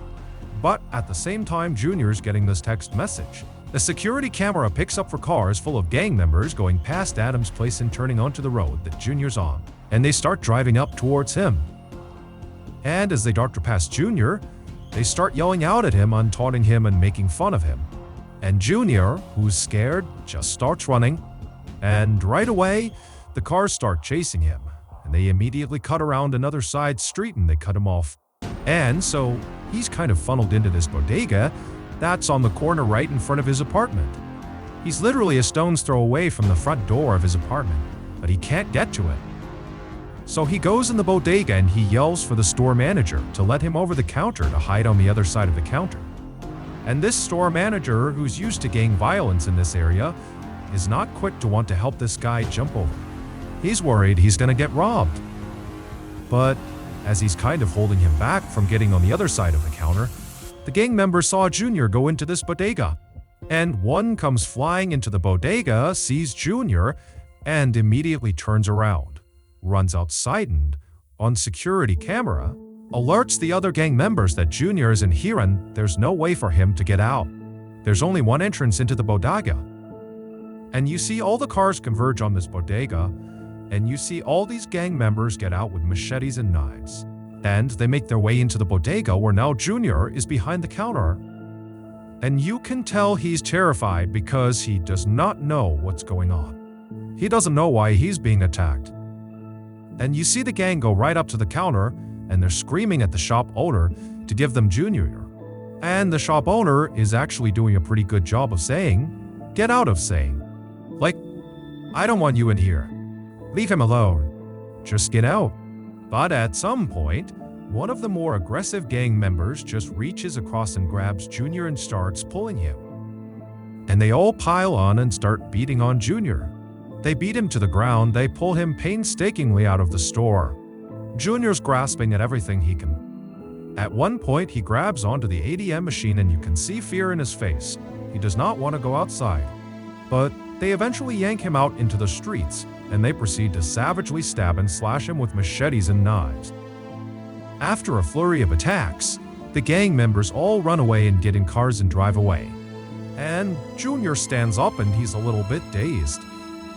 But at the same time Junior's getting this text message, the security camera picks up for cars full of gang members going past Adam's Place and turning onto the road that Junior's on, and they start driving up towards him. And as they dart past Junior, they start yelling out at him and taunting him and making fun of him. And Junior, who's scared, just starts running. And right away, the cars start chasing him, and they immediately cut around another side street and they cut him off. And so he's kind of funneled into this bodega that's on the corner right in front of his apartment. He's literally a stone's throw away from the front door of his apartment, but he can't get to it. So he goes in the bodega and he yells for the store manager to let him over the counter to hide on the other side of the counter. And this store manager, who's used to gang violence in this area, is not quick to want to help this guy jump over. He's worried he's gonna get robbed. But as he's kind of holding him back from getting on the other side of the counter, the gang members saw Junior go into this bodega. And one comes flying into the bodega, sees Junior, and immediately turns around, runs outside and, on security camera, alerts the other gang members that Junior is in here and there's no way for him to get out. There's only one entrance into the bodega. And you see all the cars converge on this bodega, and you see all these gang members get out with machetes and knives. And they make their way into the bodega where now Junior is behind the counter. And you can tell he's terrified because he does not know what's going on. He doesn't know why he's being attacked. And you see the gang go right up to the counter, and they're screaming at the shop owner to give them Junior. And the shop owner is actually doing a pretty good job of saying, "Get out," of saying, like, "I don't want you in here. Leave him alone. Just get out." But at some point, one of the more aggressive gang members just reaches across and grabs Junior and starts pulling him. And they all pile on and start beating on Junior. They beat him to the ground, they pull him painstakingly out of the store. Junior's grasping at everything he can. At one point, he grabs onto the ATM machine and you can see fear in his face. He does not want to go outside. But they eventually yank him out into the streets, and they proceed to savagely stab and slash him with machetes and knives. After a flurry of attacks, the gang members all run away and get in cars and drive away. And Junior stands up and he's a little bit dazed.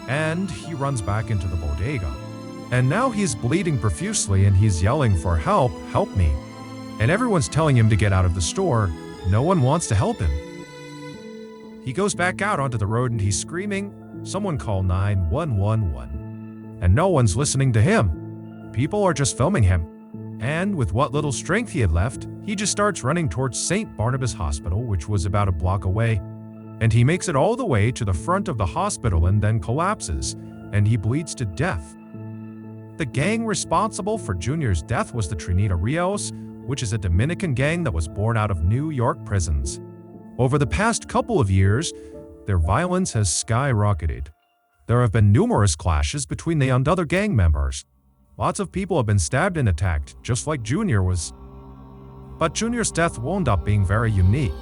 And he runs back into the bodega. And now he's bleeding profusely and he's yelling for help, "Help me." And everyone's telling him to get out of the store. No one wants to help him. He goes back out onto the road and he's screaming, "Someone call 911. And no one's listening to him. People are just filming him. And with what little strength he had left, he just starts running towards St. Barnabas Hospital, which was about a block away. And he makes it all the way to the front of the hospital and then collapses, and he bleeds to death. The gang responsible for Junior's death was the Trinita Rios, which is a Dominican gang that was born out of New York prisons. Over the past couple of years, their violence has skyrocketed. There have been numerous clashes between they and other gang members. Lots of people have been stabbed and attacked, just like Junior was. But Junior's death wound up being very unique.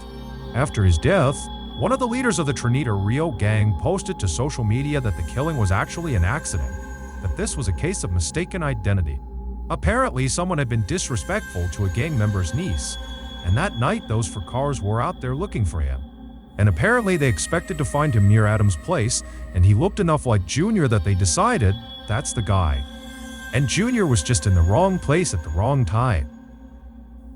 After his death, one of the leaders of the Trinita Rio gang posted to social media that the killing was actually an accident, that this was a case of mistaken identity. Apparently, someone had been disrespectful to a gang member's niece, and that night those for cars were out there looking for him. And apparently they expected to find him near Adam's place, and he looked enough like Junior that they decided that's the guy. And Junior was just in the wrong place at the wrong time.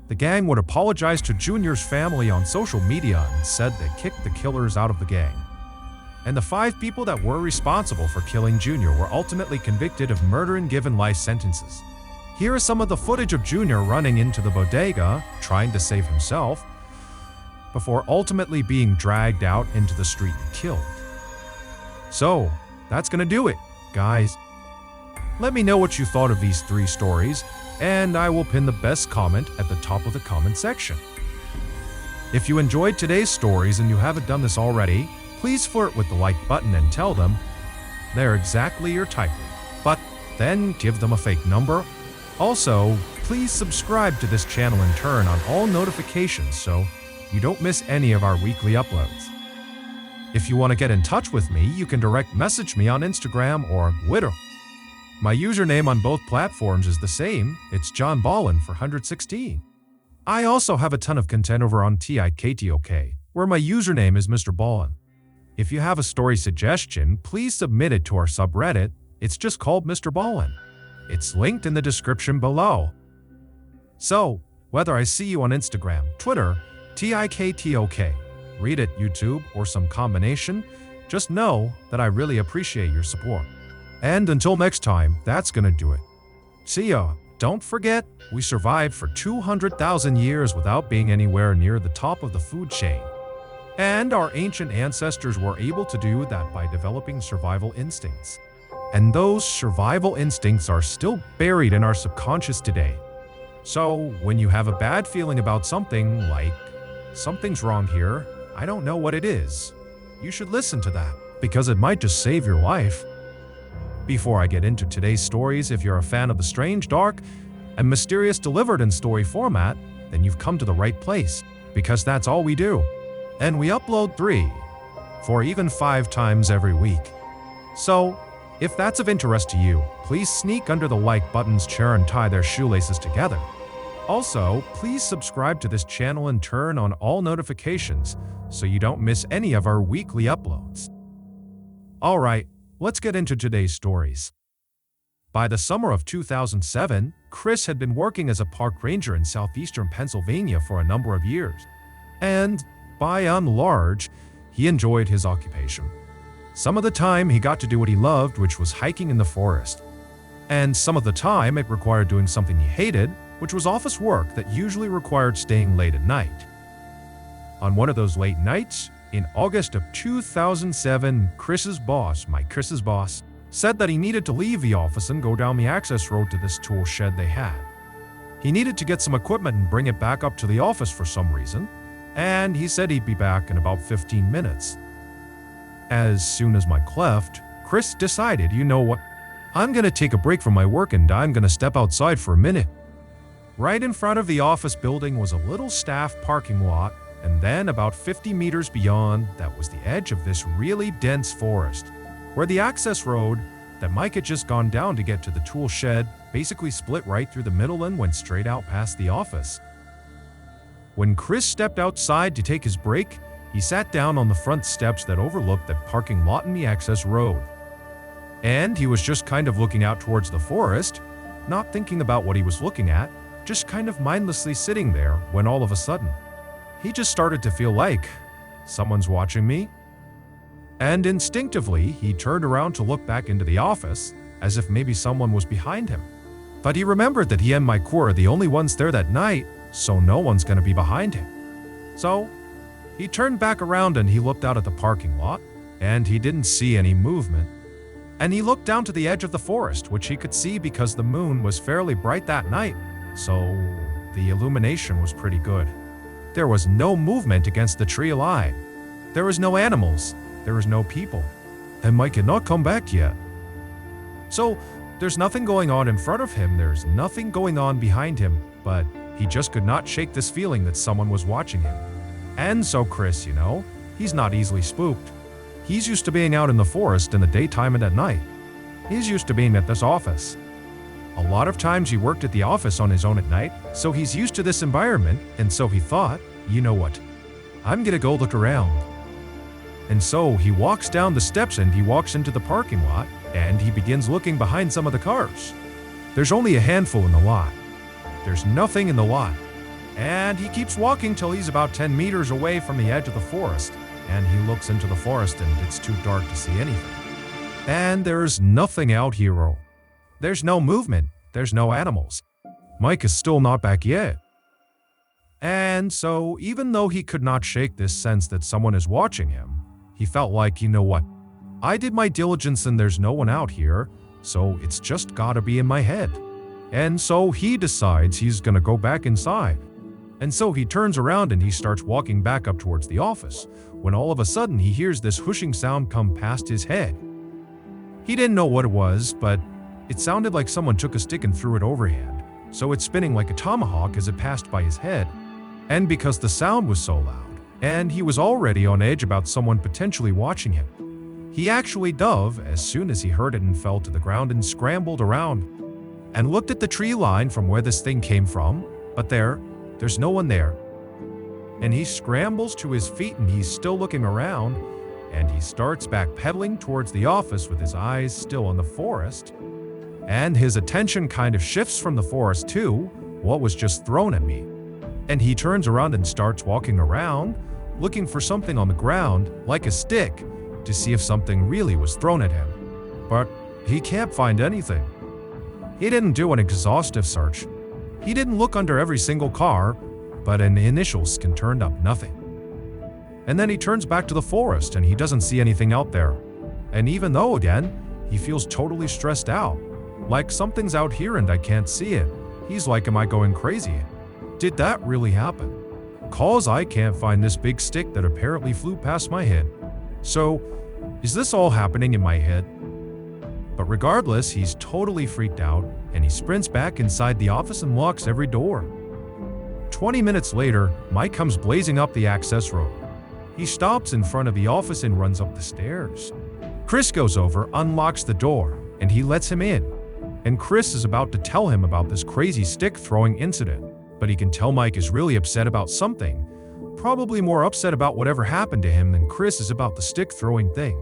The gang would apologize to Junior's family on social media and said they kicked the killers out of the gang. And the 5 people that were responsible for killing Junior were ultimately convicted of murder and given life sentences. Here is some of the footage of Junior running into the bodega, trying to save himself, before ultimately being dragged out into the street and killed. So, that's gonna do it, guys. Let me know what you thought of these 3 stories, and I will pin the best comment at the top of the comment section. If you enjoyed today's stories and you haven't done this already, please flirt with the like button and tell them they're exactly your type, but then give them a fake number. Also, please subscribe to this channel and turn on all notifications so you don't miss any of our weekly uploads. If you want to get in touch with me, you can direct message me on Instagram or Twitter. My username on both platforms is the same, it's JohnBallen for 116. I also have a ton of content over on TikTok, where my username is MrBallen. If you have a story suggestion, please submit it to our subreddit, it's just called MrBallen. It's linked in the description below. So, whether I see you on Instagram, Twitter, TikTok, Reddit, YouTube, or some combination, just know that I really appreciate your support. And until next time, that's gonna do it. See ya. Don't forget, we survived for 200,000 years without being anywhere near the top of the food chain. And our ancient ancestors were able to do that by developing survival instincts. And those survival instincts are still buried in our subconscious today. So, when you have a bad feeling about something, like, something's wrong here, I don't know what it is, you should listen to that, because it might just save your life. Before I get into today's stories, if you're a fan of the strange, dark, and mysterious delivered in story format, then you've come to the right place, because that's all we do. And we upload 3, 4, even 5 times every week. So, if that's of interest to you, please sneak under the like button's chair and tie their shoelaces together. Also, please subscribe to this channel and turn on all notifications so you don't miss any of our weekly uploads. Alright, let's get into today's stories. By the summer of 2007, Chris had been working as a park ranger in southeastern Pennsylvania for a number of years. And, by and large, he enjoyed his occupation. Some of the time, he got to do what he loved, which was hiking in the forest. And some of the time, it required doing something he hated, which was office work that usually required staying late at night. On one of those late nights, in August of 2007, Chris's boss, said that he needed to leave the office and go down the access road to this tool shed they had. He needed to get some equipment and bring it back up to the office for some reason, and he said he'd be back in about 15 minutes. As soon as Mike left, Chris decided, you know what, I'm gonna take a break from my work and I'm gonna step outside for a minute. Right in front of the office building was a little staff parking lot, and then about 50 meters beyond, that was the edge of this really dense forest, where the access road that Mike had just gone down to get to the tool shed basically split right through the middle and went straight out past the office. When Chris stepped outside to take his break, he sat down on the front steps that overlooked that parking lot in the access road. And he was just kind of looking out towards the forest, not thinking about what he was looking at, just kind of mindlessly sitting there when all of a sudden, he just started to feel like, someone's watching me. And instinctively, he turned around to look back into the office, as if maybe someone was behind him. But he remembered that he and Mike were the only ones there that night, so no one's gonna be behind him. So, he turned back around and he looked out at the parking lot, and he didn't see any movement. And he looked down to the edge of the forest, which he could see because the moon was fairly bright that night, so the illumination was pretty good. There was no movement against the tree alive. There was no animals. There was no people. and Mike had not come back yet. So, there's nothing going on in front of him, there's nothing going on behind him, but he just could not shake this feeling that someone was watching him. And so Chris, he's not easily spooked. He's used to being out in the forest in the daytime and at night. He's used to being at this office. A lot of times he worked at the office on his own at night, so he's used to this environment, and so he thought, you know what, I'm gonna go look around. And so he walks down the steps and he walks into the parking lot, and he begins looking behind some of the cars. There's only a handful in the lot. There's nothing in the lot. And he keeps walking till he's about 10 meters away from the edge of the forest, and he looks into the forest and it's too dark to see anything. And there's nothing out here. There's no movement. There's no animals. Mike is still not back yet. And so, even though he could not shake this sense that someone is watching him, he felt like, you know what? I did my diligence and there's no one out here, so it's just gotta be in my head. And so he decides he's gonna go back inside. And so he turns around and he starts walking back up towards the office, when all of a sudden he hears this whooshing sound come past his head. He didn't know what it was, but it sounded like someone took a stick and threw it overhand, so it's spinning like a tomahawk as it passed by his head. And because the sound was so loud, and he was already on edge about someone potentially watching him, he actually dove as soon as he heard it and fell to the ground and scrambled around and looked at the tree line from where this thing came from, but there's no one there. And he scrambles to his feet and he's still looking around, and he starts backpedaling towards the office with his eyes still on the forest, and his attention kind of shifts from the forest to what was just thrown at me. And he turns around and starts walking around, looking for something on the ground, like a stick, to see if something really was thrown at him. But he can't find anything. He didn't do an exhaustive search. He didn't look under every single car, but an initial scan turned up nothing. And then he turns back to the forest and he doesn't see anything out there. And even though, again, he feels totally stressed out, like something's out here and I can't see it, he's like, am I going crazy? Did that really happen? 'Cause I can't find this big stick that apparently flew past my head. So, is this all happening in my head? But regardless, he's totally freaked out, and he sprints back inside the office and locks every door. 20 minutes later, Mike comes blazing up the access road. He stops in front of the office and runs up the stairs. Chris goes over, unlocks the door, and he lets him in. And Chris is about to tell him about this crazy stick-throwing incident, but he can tell Mike is really upset about something, probably more upset about whatever happened to him than Chris is about the stick-throwing thing.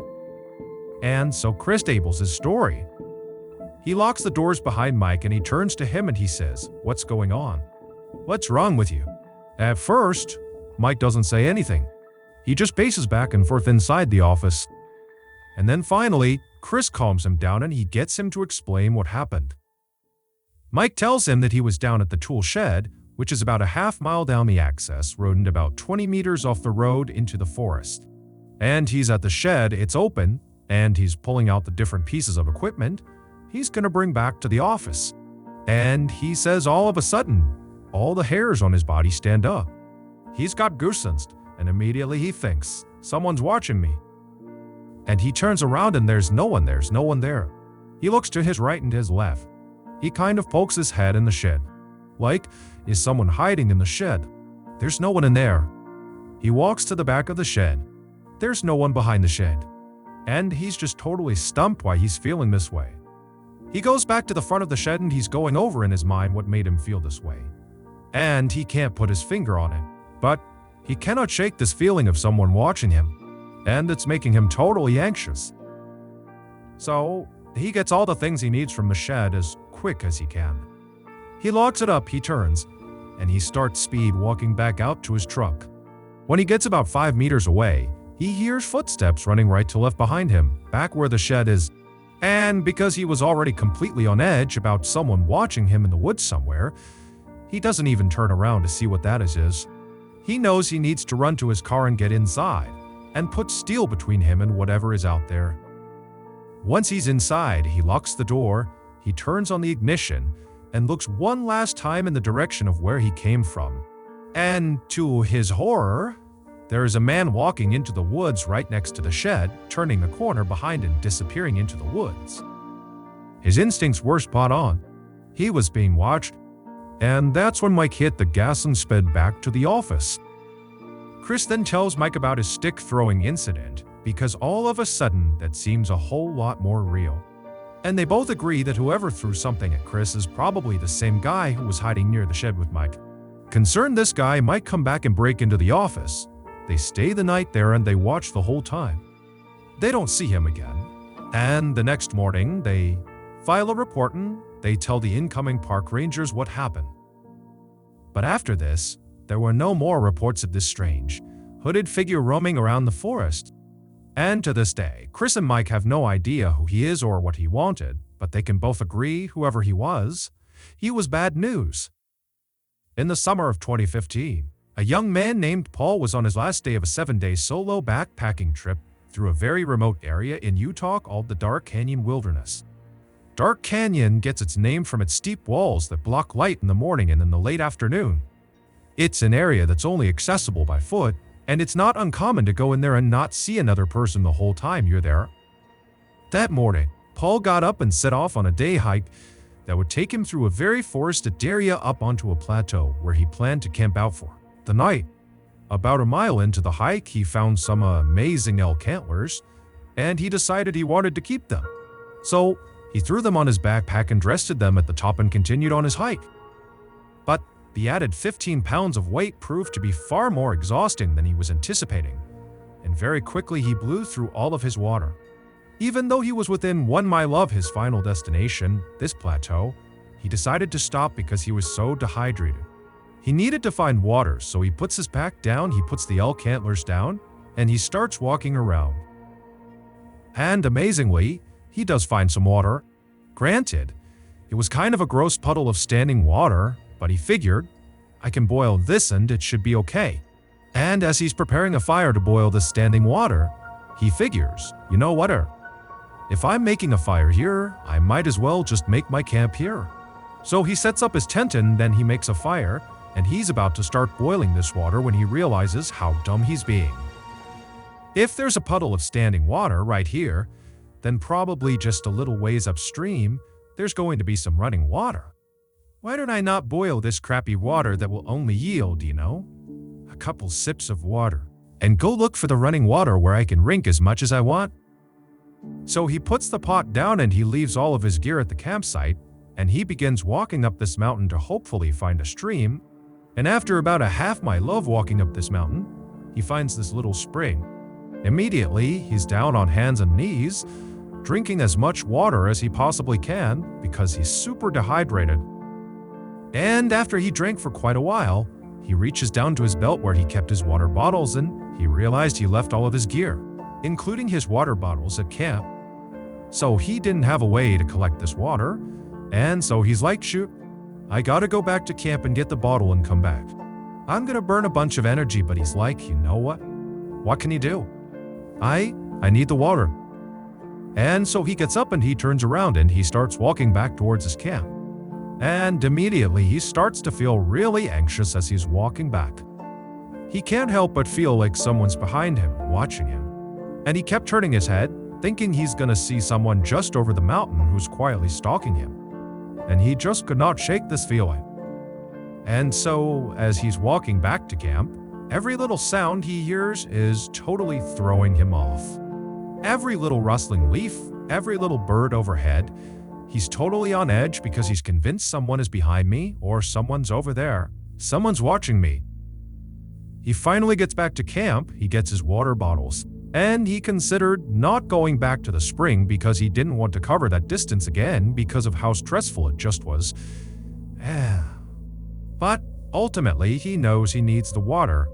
And so Chris tables his story. He locks the doors behind Mike and he turns to him and he says, "What's going on? What's wrong with you?" At first, Mike doesn't say anything. He just paces back and forth inside the office. And then finally, Chris calms him down and he gets him to explain what happened. Mike tells him that he was down at the tool shed, which is about a half-mile down the access road and about 20 meters off the road into the forest. And he's at the shed, it's open, and he's pulling out the different pieces of equipment he's gonna bring back to the office. And he says all of a sudden, all the hairs on his body stand up. He's got goosebumps, and immediately he thinks, someone's watching me. And he turns around and there's no one there. He looks to his right and his left. He kind of pokes his head in the shed. Like, is someone hiding in the shed? There's no one in there. He walks to the back of the shed. There's no one behind the shed. And he's just totally stumped why he's feeling this way. He goes back to the front of the shed and he's going over in his mind what made him feel this way. And he can't put his finger on it. But he cannot shake this feeling of someone watching him. And it's making him totally anxious. So, he gets all the things he needs from the shed as quick as he can. He locks it up, he turns, and he starts speed walking back out to his truck. When he gets about 5 meters away, he hears footsteps running right to left behind him, back where the shed is. And because he was already completely on edge about someone watching him in the woods somewhere, he doesn't even turn around to see what that is. He knows he needs to run to his car and get inside, and put steel between him and whatever is out there. Once he's inside, he locks the door, he turns on the ignition, and looks one last time in the direction of where he came from. And to his horror, there is a man walking into the woods right next to the shed, turning the corner behind and disappearing into the woods. His instincts were spot on. He was being watched, and that's when Mike hit the gas and sped back to the office. Chris then tells Mike about his stick-throwing incident, because all of a sudden that seems a whole lot more real. And they both agree that whoever threw something at Chris is probably the same guy who was hiding near the shed with Mike. Concerned this guy might come back and break into the office, they stay the night there and they watch the whole time. They don't see him again. And the next morning, they file a report and they tell the incoming park rangers what happened. But after this, there were no more reports of this strange, hooded figure roaming around the forest. And to this day, Chris and Mike have no idea who he is or what he wanted, but they can both agree whoever he was bad news. In the summer of 2015, a young man named Paul was on his last day of a 7-day solo backpacking trip through a very remote area in Utah called the Dark Canyon Wilderness. Dark Canyon gets its name from its steep walls that block light in the morning and in the late afternoon. It's an area that's only accessible by foot, and it's not uncommon to go in there and not see another person the whole time you're there. That morning, Paul got up and set off on a day hike that would take him through a very forested area up onto a plateau where he planned to camp out for the night. About a mile into the hike, he found some amazing elk antlers, and he decided he wanted to keep them. So he threw them on his backpack and rested them at the top and continued on his hike. But the added 15 pounds of weight proved to be far more exhausting than he was anticipating, and very quickly he blew through all of his water. Even though he was within 1 mile of his final destination, this plateau, he decided to stop because he was so dehydrated. He needed to find water, so he puts his pack down, he puts the elk antlers down, and he starts walking around. And amazingly, he does find some water. Granted, it was kind of a gross puddle of standing water, but he figured, I can boil this and it should be okay. And as he's preparing a fire to boil this standing water, he figures, you know what, if I'm making a fire here, I might as well just make my camp here. So he sets up his tent and then he makes a fire, and he's about to start boiling this water when he realizes how dumb he's being. If there's a puddle of standing water right here, then probably just a little ways upstream, there's going to be some running water. Why don't I not boil this crappy water that will only yield, a couple sips of water, and go look for the running water where I can drink as much as I want? So he puts the pot down and he leaves all of his gear at the campsite, and he begins walking up this mountain to hopefully find a stream. And after about a half mile of walking up this mountain, he finds this little spring. Immediately, he's down on hands and knees, drinking as much water as he possibly can because he's super dehydrated. And after he drank for quite a while, he reaches down to his belt where he kept his water bottles and he realized he left all of his gear, including his water bottles at camp. So he didn't have a way to collect this water, and so he's like, shoot, I gotta go back to camp and get the bottle and come back. I'm gonna burn a bunch of energy, but he's like, you know what? What can he do? I need the water. And so he gets up and he turns around and he starts walking back towards his camp. And immediately he starts to feel really anxious as he's walking back. He can't help but feel like someone's behind him, watching him. And he kept turning his head, thinking he's gonna see someone just over the mountain who's quietly stalking him. And he just could not shake this feeling. And so, as he's walking back to camp, every little sound he hears is totally throwing him off. Every little rustling leaf, every little bird overhead, he's totally on edge because he's convinced someone is behind me or someone's over there. Someone's watching me. He finally gets back to camp, he gets his water bottles, and he considered not going back to the spring because he didn't want to cover that distance again because of how stressful it just was. But ultimately, he knows he needs the water.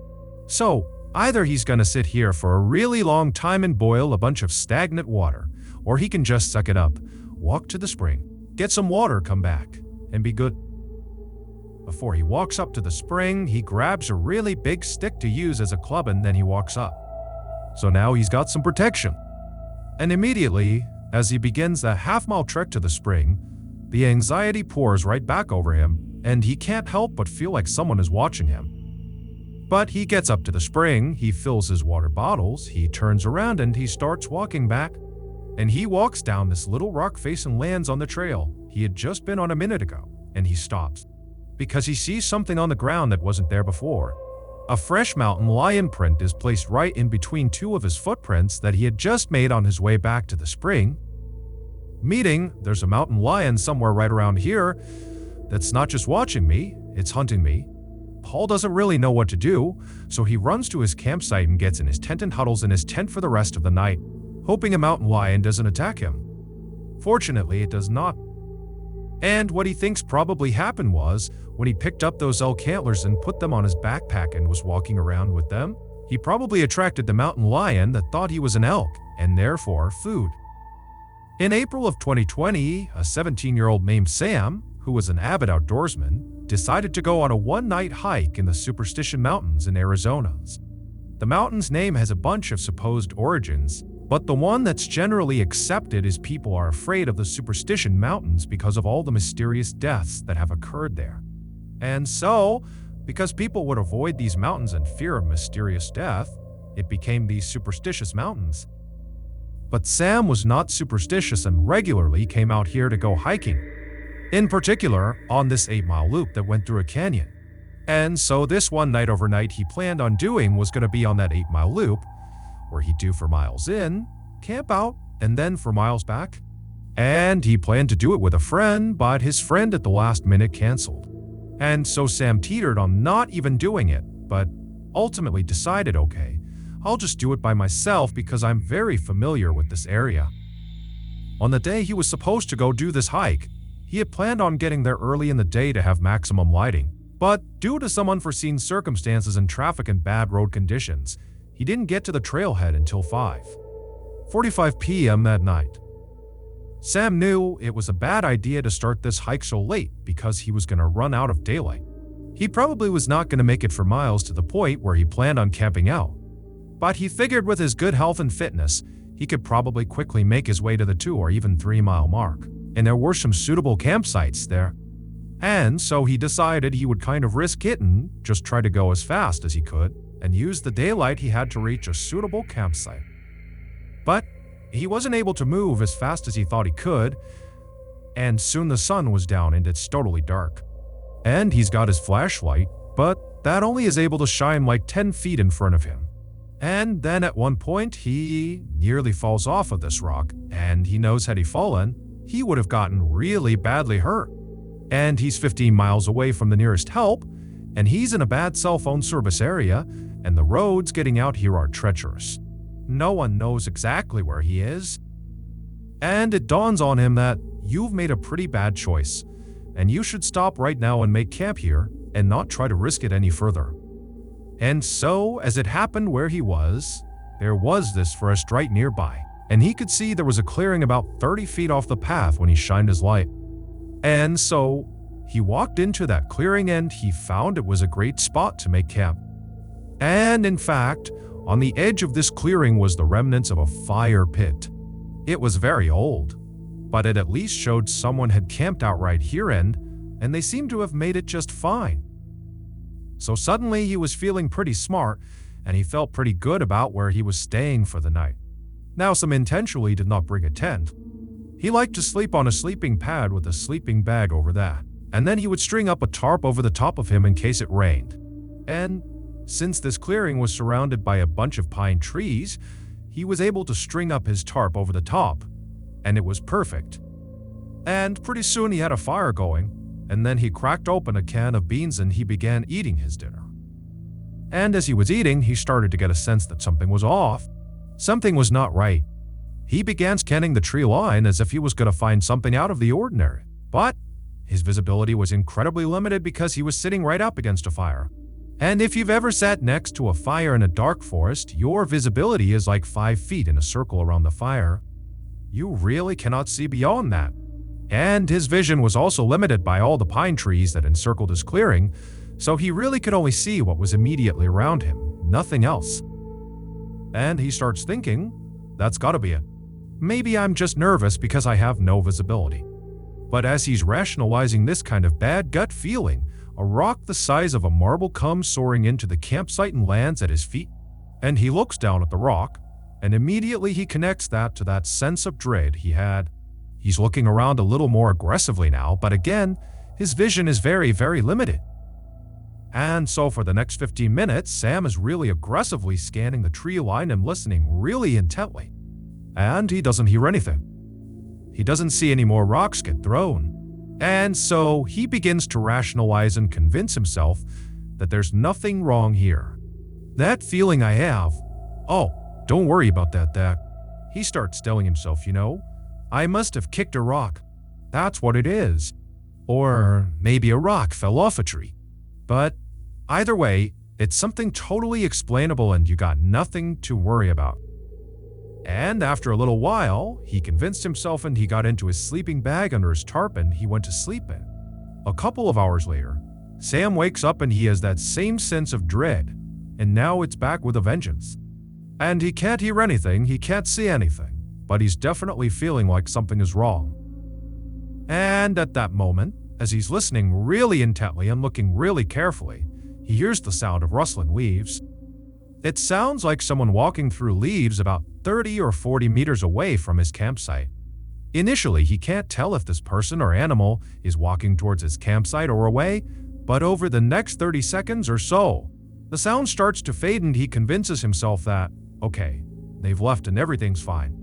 So either he's gonna sit here for a really long time and boil a bunch of stagnant water, or he can just suck it up, walk to the spring, get some water, come back, and be good. Before he walks up to the spring, he grabs a really big stick to use as a club and then he walks up. So now he's got some protection. And immediately, as he begins the half-mile trek to the spring, the anxiety pours right back over him, and he can't help but feel like someone is watching him. But he gets up to the spring, he fills his water bottles, he turns around and he starts walking back. And he walks down this little rock face and lands on the trail he had just been on a minute ago, and he stops. Because he sees something on the ground that wasn't there before. A fresh mountain lion print is placed right in between two of his footprints that he had just made on his way back to the spring. Meaning, there's a mountain lion somewhere right around here that's not just watching me, it's hunting me. Paul doesn't really know what to do, so he runs to his campsite and gets in his tent and huddles in his tent for the rest of the night, hoping a mountain lion doesn't attack him. Fortunately, it does not. And what he thinks probably happened was, when he picked up those elk antlers and put them on his backpack and was walking around with them, he probably attracted the mountain lion that thought he was an elk, and therefore food. In April of 2020, a 17-year-old named Sam, who was an avid outdoorsman, decided to go on a one-night hike in the Superstition Mountains in Arizona. The mountain's name has a bunch of supposed origins, but the one that's generally accepted is people are afraid of the Superstition Mountains because of all the mysterious deaths that have occurred there. And so, because people would avoid these mountains in fear of mysterious death, it became these superstitious mountains. But Sam was not superstitious and regularly came out here to go hiking. In particular, on this 8-mile loop that went through a canyon. And so this one night overnight he planned on doing was going to be on that 8-mile loop, where he'd do for miles in, camp out, and then for miles back. And he planned to do it with a friend, but his friend at the last minute canceled. And so Sam teetered on not even doing it, but ultimately decided, okay, I'll just do it by myself because I'm very familiar with this area. On the day he was supposed to go do this hike, he had planned on getting there early in the day to have maximum lighting, but due to some unforeseen circumstances and traffic and bad road conditions, he didn't get to the trailhead until 5:45 p.m. that night. Sam knew it was a bad idea to start this hike so late because he was going to run out of daylight. He probably was not going to make it for miles to the point where he planned on camping out. But he figured with his good health and fitness, he could probably quickly make his way to the 2 or even 3-mile mark. And there were some suitable campsites there. And so he decided he would kind of risk it and just try to go as fast as he could and use the daylight he had to reach a suitable campsite. But he wasn't able to move as fast as he thought he could, and soon the sun was down and it's totally dark. And he's got his flashlight, but that only is able to shine like 10 feet in front of him. And then at one point, he nearly falls off of this rock, and he knows had he fallen, he would have gotten really badly hurt. And he's 15 miles away from the nearest help, and he's in a bad cell phone service area, and the roads getting out here are treacherous. No one knows exactly where he is. And it dawns on him that you've made a pretty bad choice, and you should stop right now and make camp here, and not try to risk it any further. And so, as it happened where he was, there was this forest right nearby, and he could see there was a clearing about 30 feet off the path when he shined his light. And so, he walked into that clearing and he found it was a great spot to make camp. And in fact, on the edge of this clearing was the remnants of a fire pit. It was very old, but it at least showed someone had camped out right here and they seemed to have made it just fine. So suddenly he was feeling pretty smart, and he felt pretty good about where he was staying for the night. Now, Sam intentionally did not bring a tent. He liked to sleep on a sleeping pad with a sleeping bag over that, and then he would string up a tarp over the top of him in case it rained. And since this clearing was surrounded by a bunch of pine trees, he was able to string up his tarp over the top, and it was perfect. And pretty soon he had a fire going, and then he cracked open a can of beans and he began eating his dinner. And as he was eating, he started to get a sense that something was off. Something was not right. He began scanning the tree line as if he was going to find something out of the ordinary. But his visibility was incredibly limited because he was sitting right up against a fire. And if you've ever sat next to a fire in a dark forest, your visibility is like 5 feet in a circle around the fire. You really cannot see beyond that. And his vision was also limited by all the pine trees that encircled his clearing, so he really could only see what was immediately around him, nothing else. And he starts thinking, that's gotta be it. Maybe I'm just nervous because I have no visibility. But as he's rationalizing this kind of bad gut feeling, a rock the size of a marble comes soaring into the campsite and lands at his feet. And he looks down at the rock, and immediately he connects that to that sense of dread he had. He's looking around a little more aggressively now, but again, his vision is very, very limited. And so for the next 15 minutes, Sam is really aggressively scanning the tree line and listening really intently. And he doesn't hear anything. He doesn't see any more rocks get thrown. And so he begins to rationalize and convince himself that there's nothing wrong here. That feeling I have, oh, don't worry about that. He starts telling himself, I must have kicked a rock. That's what it is. Or maybe a rock fell off a tree. But either way, it's something totally explainable and you got nothing to worry about. And after a little while, he convinced himself and he got into his sleeping bag under his tarp and he went to sleep in. A couple of hours later, Sam wakes up and he has that same sense of dread, and now it's back with a vengeance. And he can't hear anything, he can't see anything, but he's definitely feeling like something is wrong. And at that moment, as he's listening really intently and looking really carefully, he hears the sound of rustling leaves. It sounds like someone walking through leaves about 30 or 40 meters away from his campsite. Initially, he can't tell if this person or animal is walking towards his campsite or away, but over the next 30 seconds or so, the sound starts to fade and he convinces himself that, okay, they've left and everything's fine.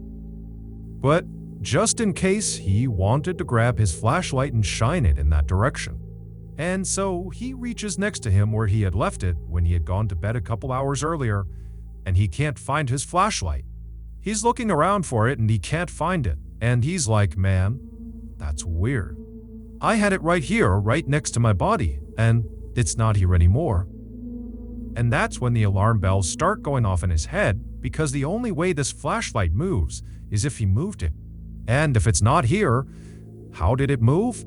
But just in case, he wanted to grab his flashlight and shine it in that direction. And so he reaches next to him where he had left it when he had gone to bed a couple hours earlier, and he can't find his flashlight. He's looking around for it and he can't find it, and he's like, man, that's weird. I had it right here, right next to my body, and it's not here anymore. And that's when the alarm bells start going off in his head, because the only way this flashlight moves is if he moved it. And if it's not here, how did it move?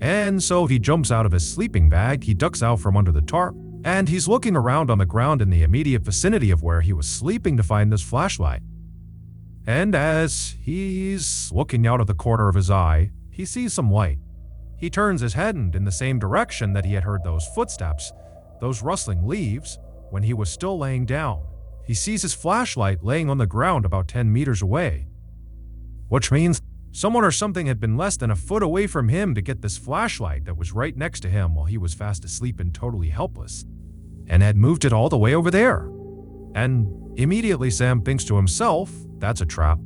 And so he jumps out of his sleeping bag, he ducks out from under the tarp, and he's looking around on the ground in the immediate vicinity of where he was sleeping to find this flashlight. And as he's looking out of the corner of his eye, he sees some light. He turns his head and in the same direction that he had heard those footsteps, those rustling leaves, when he was still laying down. He sees his flashlight laying on the ground about 10 meters away. Which means someone or something had been less than a foot away from him to get this flashlight that was right next to him while he was fast asleep and totally helpless, and had moved it all the way over there. And immediately Sam thinks to himself, that's a trap.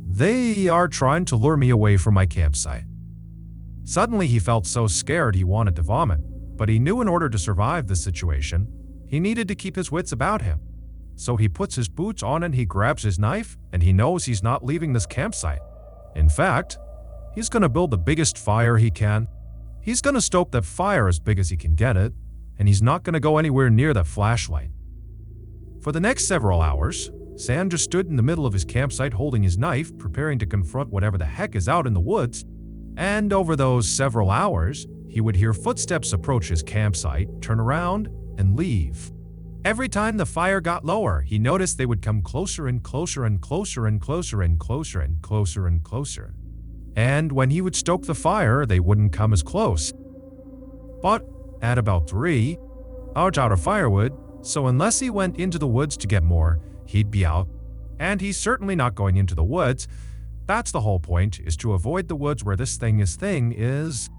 They are trying to lure me away from my campsite. Suddenly he felt so scared he wanted to vomit, but he knew in order to survive this situation, he needed to keep his wits about him. So he puts his boots on and he grabs his knife, and he knows he's not leaving this campsite. In fact, he's going to build the biggest fire he can. He's going to stoke that fire as big as he can get it, and he's not going to go anywhere near that flashlight. For the next several hours, Sam just stood in the middle of his campsite holding his knife, preparing to confront whatever the heck is out in the woods. And over those several hours, he would hear footsteps approach his campsite, turn around, and leave. Every time the fire got lower, he noticed they would come closer and closer and closer and closer and closer and closer and closer. And when he would stoke the fire, they wouldn't come as close. But at about 3, out of firewood, so unless he went into the woods to get more, he'd be out. And he's certainly not going into the woods. That's the whole point, is to avoid the woods where this thing is.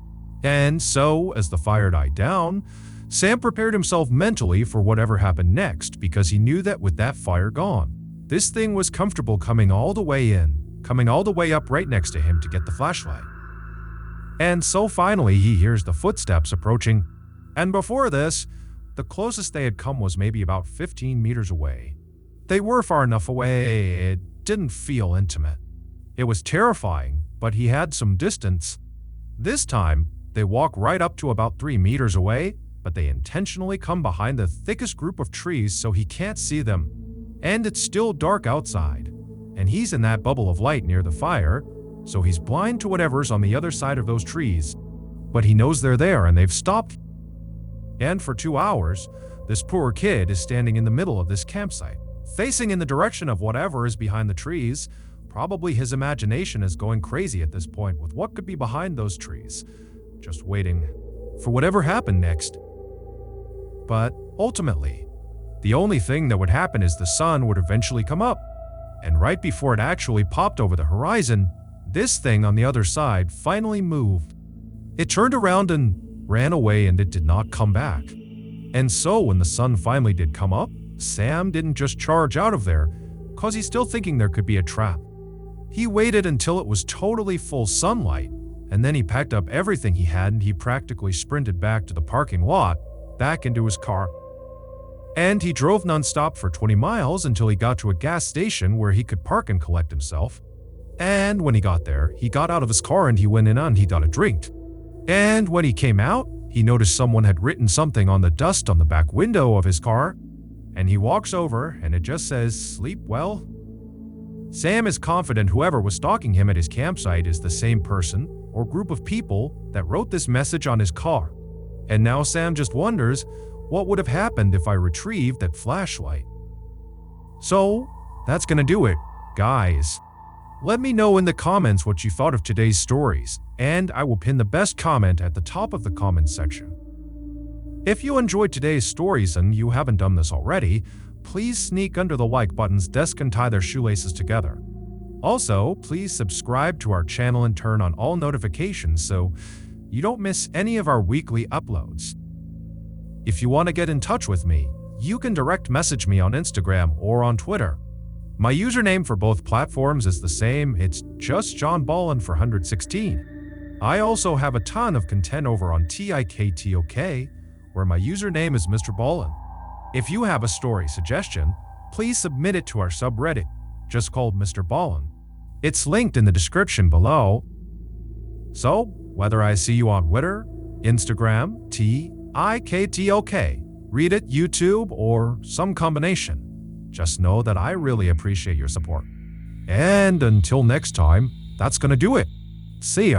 And so, as the fire died down, Sam prepared himself mentally for whatever happened next, because he knew that with that fire gone, this thing was comfortable coming all the way in, coming all the way up right next to him to get the flashlight. And so finally he hears the footsteps approaching, and before this, the closest they had come was maybe about 15 meters away. They were far enough away, it didn't feel intimate. It was terrifying, but he had some distance. This time, they walk right up to about 3 meters away, but they intentionally come behind the thickest group of trees so he can't see them. And it's still dark outside, and he's in that bubble of light near the fire, so he's blind to whatever's on the other side of those trees. But he knows they're there and they've stopped. And for 2 hours, this poor kid is standing in the middle of this campsite, facing in the direction of whatever is behind the trees. Probably his imagination is going crazy at this point with what could be behind those trees, just waiting for whatever happened next. But ultimately, the only thing that would happen is the sun would eventually come up. And right before it actually popped over the horizon, this thing on the other side finally moved. It turned around and ran away, and it did not come back. And so when the sun finally did come up, Sam didn't just charge out of there, cause he's still thinking there could be a trap. He waited until it was totally full sunlight, and then he packed up everything he had and he practically sprinted back to the parking lot, back into his car. And he drove nonstop for 20 miles until he got to a gas station where he could park and collect himself. And when he got there, he got out of his car and he went in and he got a drink. And when he came out, he noticed someone had written something on the dust on the back window of his car. And he walks over and it just says, "Sleep well." Sam is confident whoever was stalking him at his campsite is the same person or group of people that wrote this message on his car. And now Sam just wonders, what would have happened if I retrieved that flashlight? So, that's gonna do it, guys. Let me know in the comments what you thought of today's stories, and I will pin the best comment at the top of the comments section. If you enjoyed today's stories and you haven't done this already, please sneak under the like button's desk and tie their shoelaces together. Also, please subscribe to our channel and turn on all notifications so you don't miss any of our weekly uploads. If you want to get in touch with me, you can direct message me on Instagram or on Twitter. My username for both platforms is the same, it's just JohnBallen for 116. I also have a ton of content over on TikTok, where my username is MrBallen. If you have a story suggestion, please submit it to our subreddit, just called MrBallen. It's linked in the description below. So, whether I see you on Twitter, Instagram, TikTok, Reddit, YouTube, or some combination, just know that I really appreciate your support. And until next time, that's gonna do it. See ya.